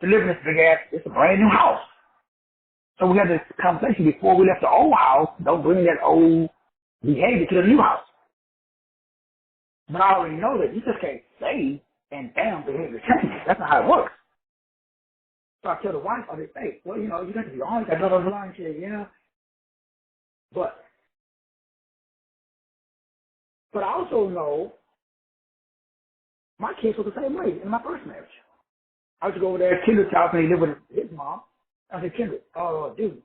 to live in this big ass, it's a brand new house. So we had this conversation before we left the old house, don't bring that old behavior to the new house. But I already know that you just can't say and damn behavior changes. That's not how it works. So I tell the wife, I say, well, you got to be honest. I got on the line and say, yeah. But I also know my kids were the same way in my first marriage. I used to go over there at Kendrick's house and he lived with his mom. I said, Kendrick, oh, dude.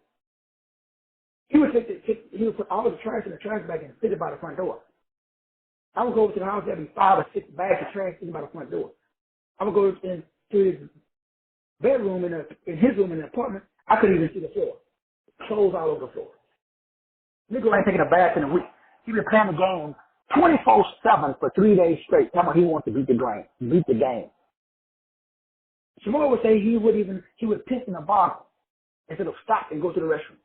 He would put all the trash in the trash bag and sit it by the front door. I would go over to the house, there'd be 5 or 6 bags of trash sitting by the front door. I would go into his bedroom in his room in the apartment. I couldn't even see the floor. Clothes all over the floor. Nigga ain't taking a bath in a week. He been playing the game 24/7 for 3 days straight. Tell me he wants to beat the game. Shimon would say he would piss in a bottle instead of stop and go to the restroom.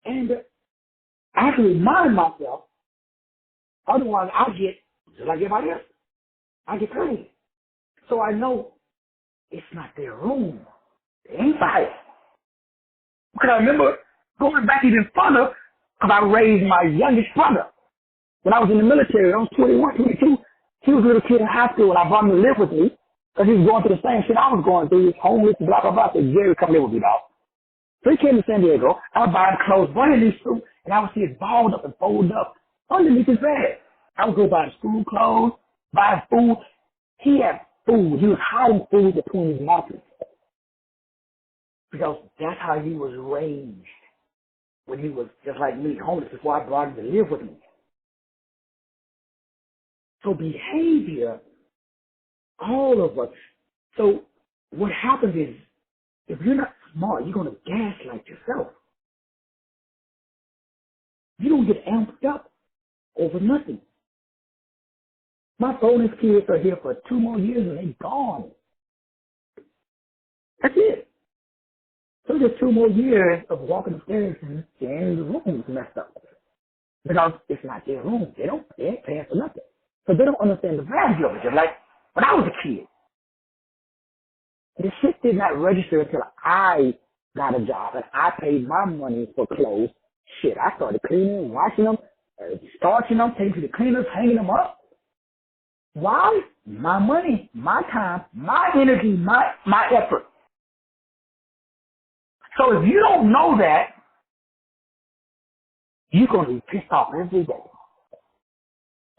And I have to remind myself, otherwise I get, just like everybody else, I get crazy. So I know it's not their room. They ain't fired. Because I remember going back even further, because I raised my youngest brother. When I was in the military, I was 21, 22. He was a little kid in high school, and I brought him to live with me, because he was going through the same shit I was going through. He was homeless, blah, blah, blah. I said, Jerry, come live with me, dog. So he came to San Diego. I would buy him clothes, run in his suit, and I would see it balled up and folded up underneath his bed. I would go buy him school clothes, buy him food. He had food. He was hiding food between his mattresses. Because that's how he was raised when he was just like me, homeless, before I brought him to live with me. So behavior, all of us. So what happens is, if you're not smart, you're going to gaslight yourself. You don't get amped up over nothing. My bonus kids are here for 2 more years and they're gone. That's it. So just 2 more years of walking upstairs and seeing the room's messed up. Because it's not their room. They ain't paying for nothing. So they don't understand the value of it. Just like when I was a kid, the shit did not register until I got a job and I paid my money for clothes. Shit, I started cleaning, washing them, starching them, taking to the cleaners, hanging them up. Why? My money, my time, my energy, my effort. So if you don't know that, you're going to be pissed off every day.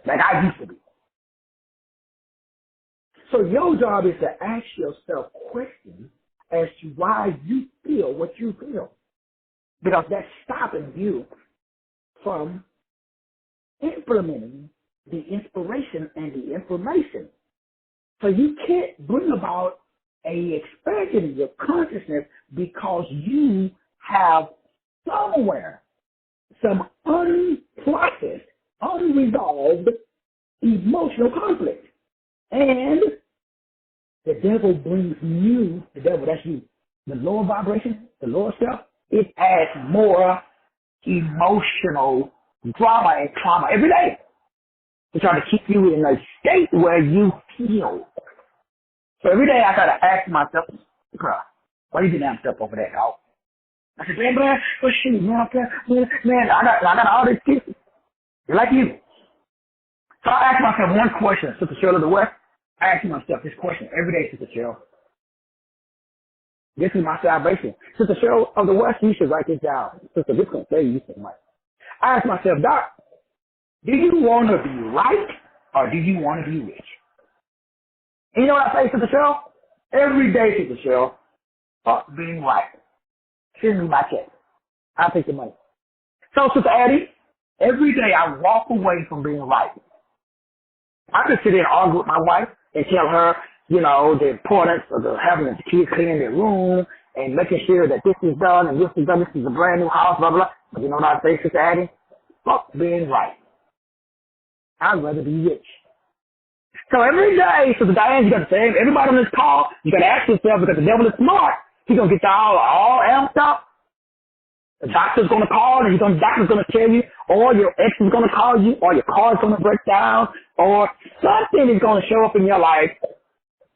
Like I used to be. So your job is to ask yourself questions as to why you feel what you feel. Because that's stopping you from implementing the inspiration and the information. So you can't bring about a expansion in your consciousness because you have somewhere some unprocessed, unresolved emotional conflict. And the devil brings you, that's you, the lower vibration, the lower self, it adds more emotional drama and trauma every day to try to keep you in a state where you feel. So every day I try to ask myself, bro, why you getting amped up over that, dog? I said, man, well, shoot, man, I got all these kisses. They're like you. So I ask myself one question, Sister Cheryl of the West. I ask myself this question every day, Sister Cheryl. This is my salvation. Sister Cheryl of the West, you should write this down. Sister, this is going to save you so much. I ask myself, Doc, do you want to be right or do you want to be rich? And you know what I say, Sister Cheryl? Every day, Sister Cheryl, fuck being right. Send me my check. I'll take the money. So, Sister Addie, every day I walk away from being right. I can sit there and argue with my wife and tell her, you know, the importance of having the kids clean their room and making sure that this is done and this is done. This is a brand new house, blah, blah, blah. But you know what I say, Sister Addie? Fuck being right. I'd rather be rich. So every day, Sister Diane, you got to say, everybody on this call, you got to ask yourself, because the devil is smart. He's going to get y'all all amped up. The doctor's going to call, and the doctor's going to tell you, or your ex is going to call you, or your car's going to break down, or something is going to show up in your life.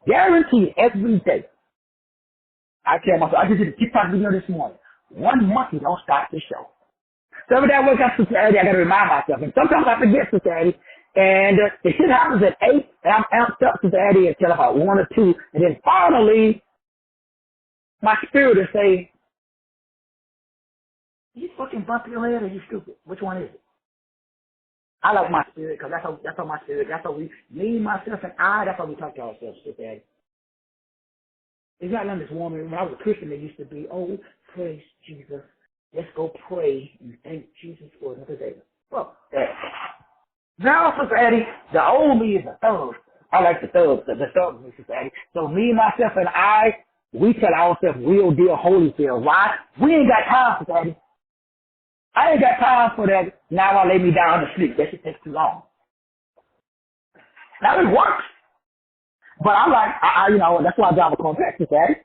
Guaranteed every day. I tell myself, I just did a TikTok video this morning. 1 monkey don't stop this show. So every day I wake up, Sister Addie, I got to remind myself. And sometimes I forget, Sister Addie. And the shit happens at 8, and I'm amped up, Sister Addie, until about 1 or 2. And then finally, my spirit will say, you fucking bump your head or you stupid? Which one is it? I like my spirit because that's how my spirit, that's how we, me, myself, and I, that's how we talk to ourselves, Sister Addie. It's not like this woman, when I was a Christian, they used to be, oh, praise Jesus. Let's go pray and thank Jesus for another day. Well, now, Sister Addie, the old me is a thug. I like the thug me, Sister Addie. So me, myself, and I, we tell ourselves real deal Holyfield. Why? We ain't got time, Sister Addie. I ain't got time for that. Now I lay me down to sleep. That shit takes too long. Now it works. But I'm like, you know, that's why I drive a Corvette, Sister Addie.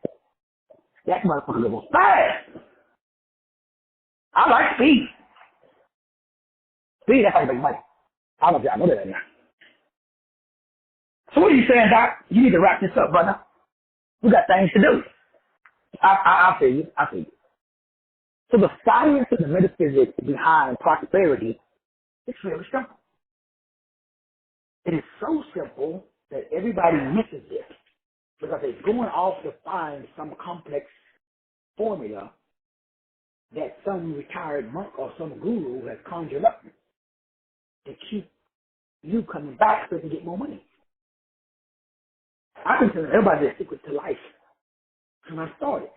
That motherfucker goes fast. I like speed. Speed, that's how you make money. I don't know if y'all know that or not. So what are you saying, Doc? You need to wrap this up, brother. We got things to do. I feel you. I feel you. So the science and the metaphysics behind prosperity is really simple. It is so simple that everybody misses it because they're going off to find some complex formula that some retired monk or some guru has conjured up to keep you coming back so you can get more money. I've been telling everybody the secret to life when I started.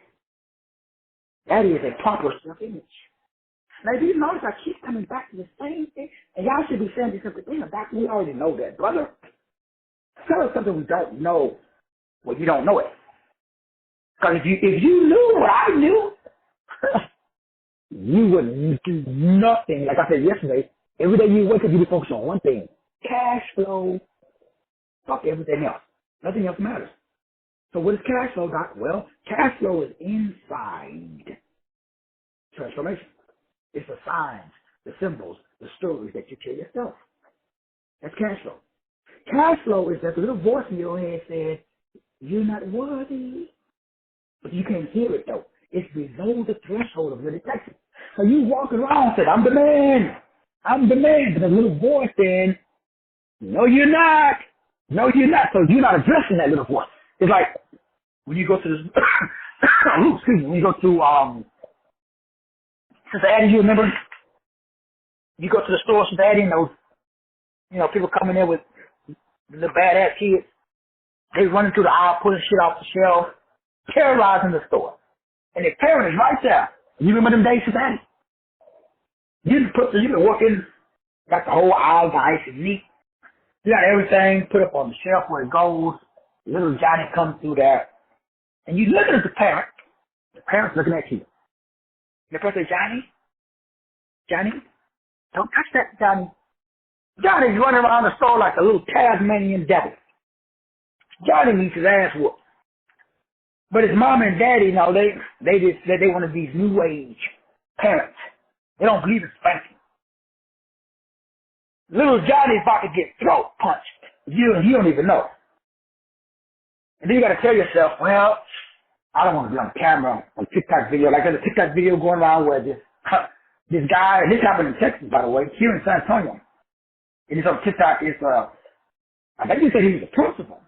That is a proper self-image. Now, do you notice I keep coming back to the same thing? And y'all should be saying this simple thing. Back, we already know that, brother. Tell us something we don't know. Well, you don't know it. Because if you knew what I knew, you wouldn't do nothing. Like I said yesterday, every day you wake up, you be focused on one thing. Cash flow. Fuck everything else. Nothing else matters. So what is cash flow, Doc? Well, cash flow is inside transformation. It's the signs, the symbols, the stories that you tell yourself. That's cash flow. Cash flow is that little voice in your head says, you're not worthy. But you can't hear it though. It's below the threshold of your detection. So you walk around and say, I'm the man. I'm the man. But the little voice saying, no, you're not. No, you're not. So you're not addressing that little voice. It's like when you go to this, excuse me, when you go to, Sister Addie, you remember? You go to the store, Sister Addie, and those, people coming in with the badass kids. They running through the aisle, putting shit off the shelf, terrorizing the store. And their parent is right there. You remember them days, Sister Addie? You can walk in, got the whole aisle nice and neat. You got everything put up on the shelf where it goes. Little Johnny comes through there. And you looking at the parent. The parent's looking at you. And the person says, Johnny, don't touch that, Johnny. Johnny's running around the store like a little Tasmanian devil. Johnny needs his ass whooped. But his mom and daddy, they one of these new age parents. They don't believe in spanking. Little Johnny's about to get throat punched. You don't even know. And then you got to tell yourself, well, I don't want to be on camera on TikTok video. Like there's a TikTok video going around where this guy, and this happened in Texas, by the way, here in San Antonio. And it's on TikTok. I think he said he was a principal.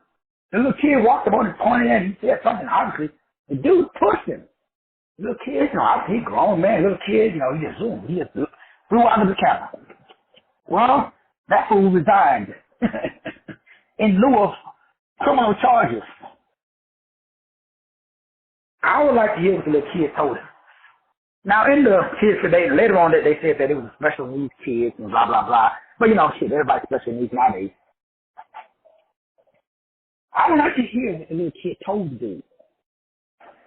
The little kid walked up on his pointed and he said something, obviously. The dude pushed him. The little kid, he grown man, little kid, he just zoomed. He just flew out of the camera. Well, that fool resigned in lieu of criminal charges. I would like to hear what the little kid told him. Now, in the kids today, later on, they said that it was special needs kids and blah, blah, blah. But, everybody's special needs nowadays. I would like to hear what the little kid told the dude.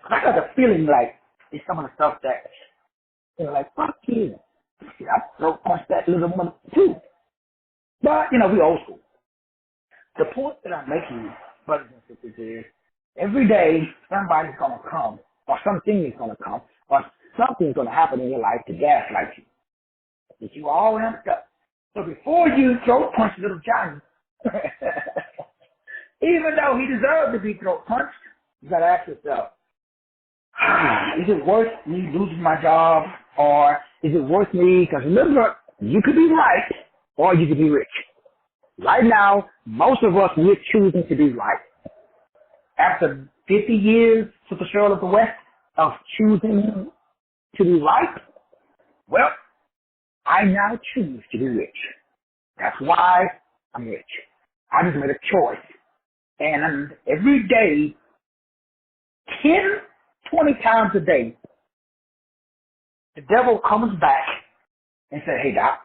I got the feeling like it's some of the stuff that, like, fuck you. I throat punched that little woman too. But, we old school. The point that I'm making, brothers and sisters, is every day somebody's going to come, or something is going to come, or something's going to happen in your life to gaslight you. That you all amped up. So before you throat punch little Johnny, even though he deserved to be throat punched, you got to ask yourself, is it worth me losing my job, or is it worth me? Because remember, you could be right, or you could be rich. Right now, most of us, we're choosing to be right. After 50 years, Sister Cheryl of the West, of choosing to be right, well, I now choose to be rich. That's why I'm rich. I just made a choice. And every day, 10, 20 times a day, the devil comes back and says, hey, Doc,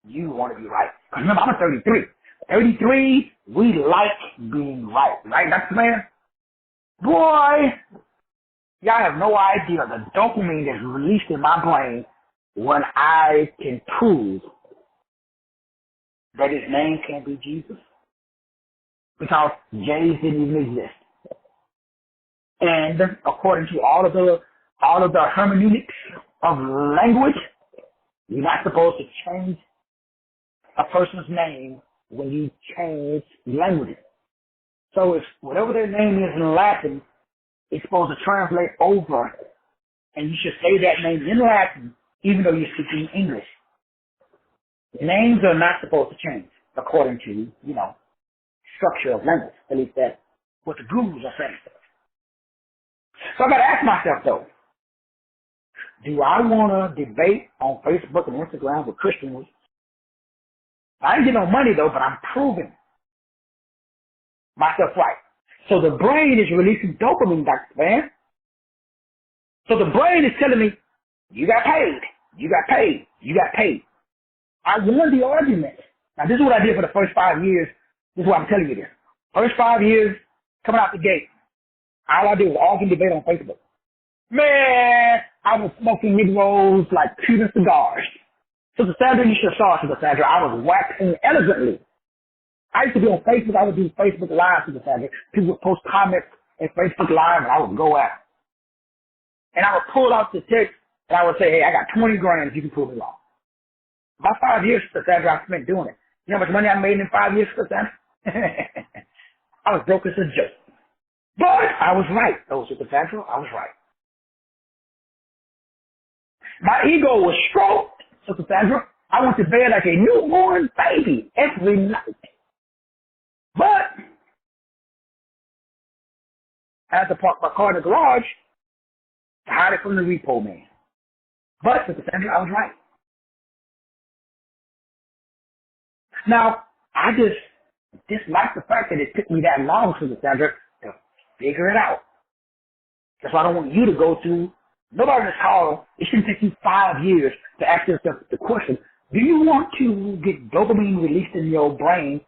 you want to be right. Because remember, I'm 33. 33, we like being right. Right, Dr. Man? Boy, y'all have no idea the dopamine that's released in my brain when I can prove that his name can't be Jesus. Because J's didn't even exist. And according to all of the hermeneutics of language, you're not supposed to change a person's name when you change languages. So if whatever their name is in Latin, it's supposed to translate over, and you should say that name in Latin, even though you're speaking English. Names are not supposed to change according to, structure of language. At least that's what the gurus are saying. So I got to ask myself, though, do I want to debate on Facebook and Instagram with Christians? I ain't getting no money, though, but I'm proving myself right. So the brain is releasing dopamine, Dr. Van. So the brain is telling me, you got paid, you got paid, you got paid. I won the argument. Now, this is what I did for the first 5 years. This is what I'm telling you this. First 5 years, coming out the gate, all I did was argue and debate on Facebook. Man, I was smoking mid-rolls like Cuban cigars. Sister Sandra, you should have saw Sister Sandra. I was waxing elegantly. I used to be on Facebook. I would do Facebook Live, Sister Sandra. People would post comments in Facebook Live, and I would go out. And I would pull out the text, and I would say, hey, I got 20 grand if you can prove me wrong. About 5 years, Sister Sandra, I spent doing it. You know how much money I made in 5 years, Sister Sandra? I was broke as a joke. But I was right, though, Sister Sandra. I was right. My ego was stroked, Sister Sandra. I went to bed like a newborn baby every night. But I had to park my car in the garage to hide it from the repo man. But, Sister Sandra, I was right. Now, I just dislike the fact that it took me that long, Sister Sandra, to figure it out. That's why I don't want you to go through. Nobody in this call, it shouldn't take you 5 years to ask yourself the question, do you want to get dopamine released in your brain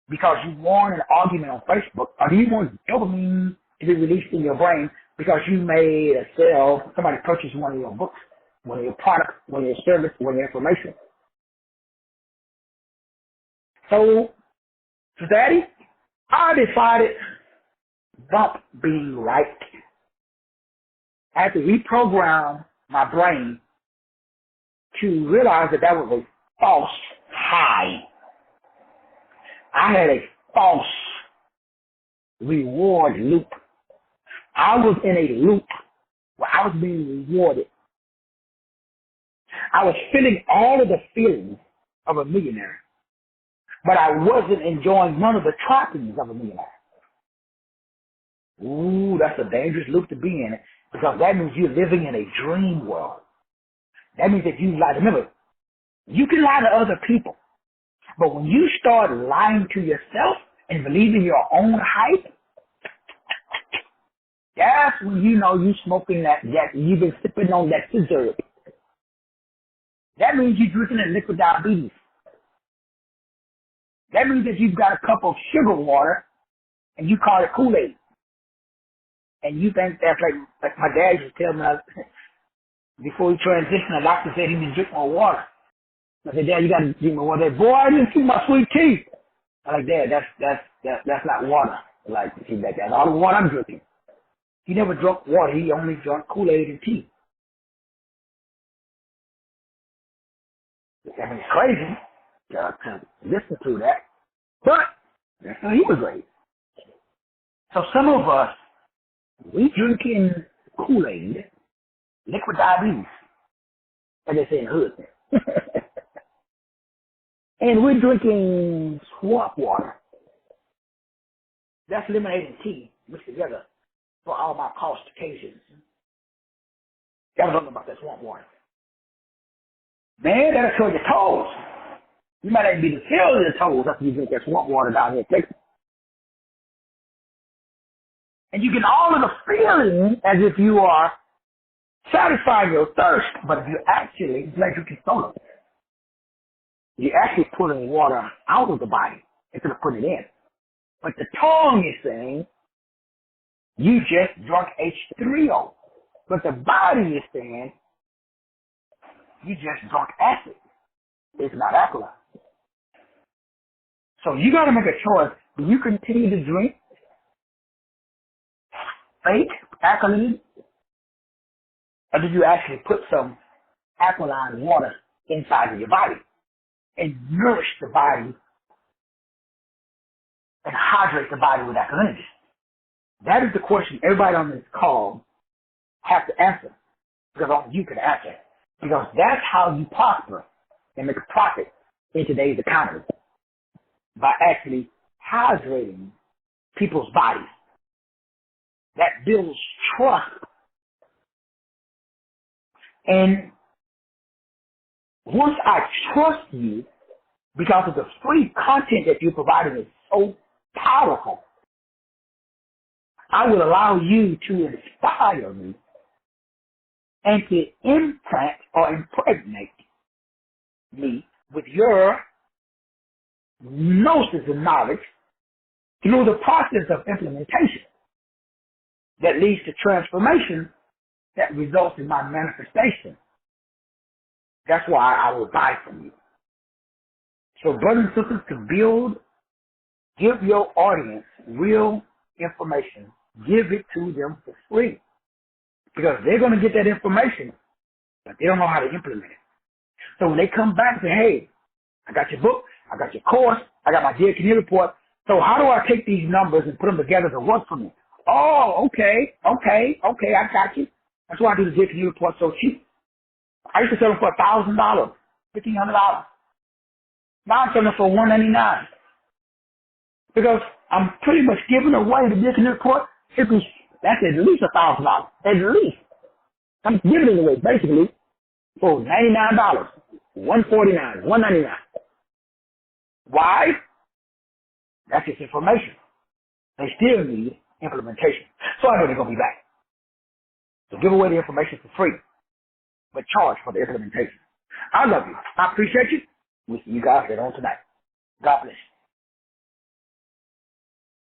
because you won an argument on Facebook, or do you want dopamine to be released in your brain because you made a sale, somebody purchased one of your books, one of your products, one of your service, one of your information? So, Daddy, I decided bump being right. I had to reprogram my brain to realize that was a false high. I had a false reward loop. I was in a loop where I was being rewarded. I was feeling all of the feelings of a millionaire, but I wasn't enjoying none of the trappings of a millionaire. Ooh, that's a dangerous loop to be in, because that means you're living in a dream world. That means that you lie. Remember, you can lie to other people, but when you start lying to yourself and believing your own hype, that's when you know you're smoking that you've been sipping on that scissor. That means you're drinking a liquid diabetes. That means that you've got a cup of sugar water and you call it Kool-Aid. And you think that's like my dad used to tell me before he transitioned, the doctor said he needs to drink more water. I said, Dad, you got to drink more water. Boy, I didn't drink my sweet tea. I'm like, Dad, that's not water. Like, see, that's all the water I'm drinking. He never drank water. He only drank Kool-Aid and tea. I mean, it's crazy to listen to that. But that's how he was raised. So some of us, we drinking Kool-Aid, liquid diabetes, as they say in the hood. And we're drinking swamp water. That's lemonade and tea mixed together for all my cost occasions. Y'all don't know about that swamp water. Man, that'll kill your toes. You might even be the tail of your toes after you drink that swamp water down here in Texas. And you get all of the feeling as if you are satisfying your thirst, but if you actually, it's like drinking soda. You're actually pulling water out of the body instead of putting it in. But the tongue is saying, you just drunk H3O. But the body is saying, you just drunk acid. It's not alkaline. So you got to make a choice. Do you continue to drink fake alkaline, or do you actually put some alkaline water inside of your body and nourish the body and hydrate the body with alkalinity? That is the question everybody on this call has to answer, because only you can answer. Because that's how you prosper and make a profit in today's economy, by actually hydrating people's bodies. That builds trust. And once I trust you, because of the free content that you're providing is so powerful, I will allow you to inspire me and to implant or impregnate me with your gnosis and knowledge through the process of implementation that leads to transformation that results in my manifestation. That's why I will buy from you. So brothers and sisters, to give your audience real information give it to them for free. Because they're going to get that information, but they don't know how to implement it. So when they come back and say, hey, I got your book, I got your course, I got my DHN report, so how do I take these numbers and put them together to work for me? Oh, okay, I got you. That's why I do the DHN report so cheap. I used to sell them for $1,000, $1,500. Now I'm selling them for $199 because I'm pretty much giving away the DHN report. That's at least $1,000, at least. I'm giving it away basically for $99, $149, $199. Why? That's just information. They still need implementation. So I know they're going to be back. So give away the information for free, but charge for the implementation. I love you. I appreciate you. We'll see you guys later on tonight. God bless you.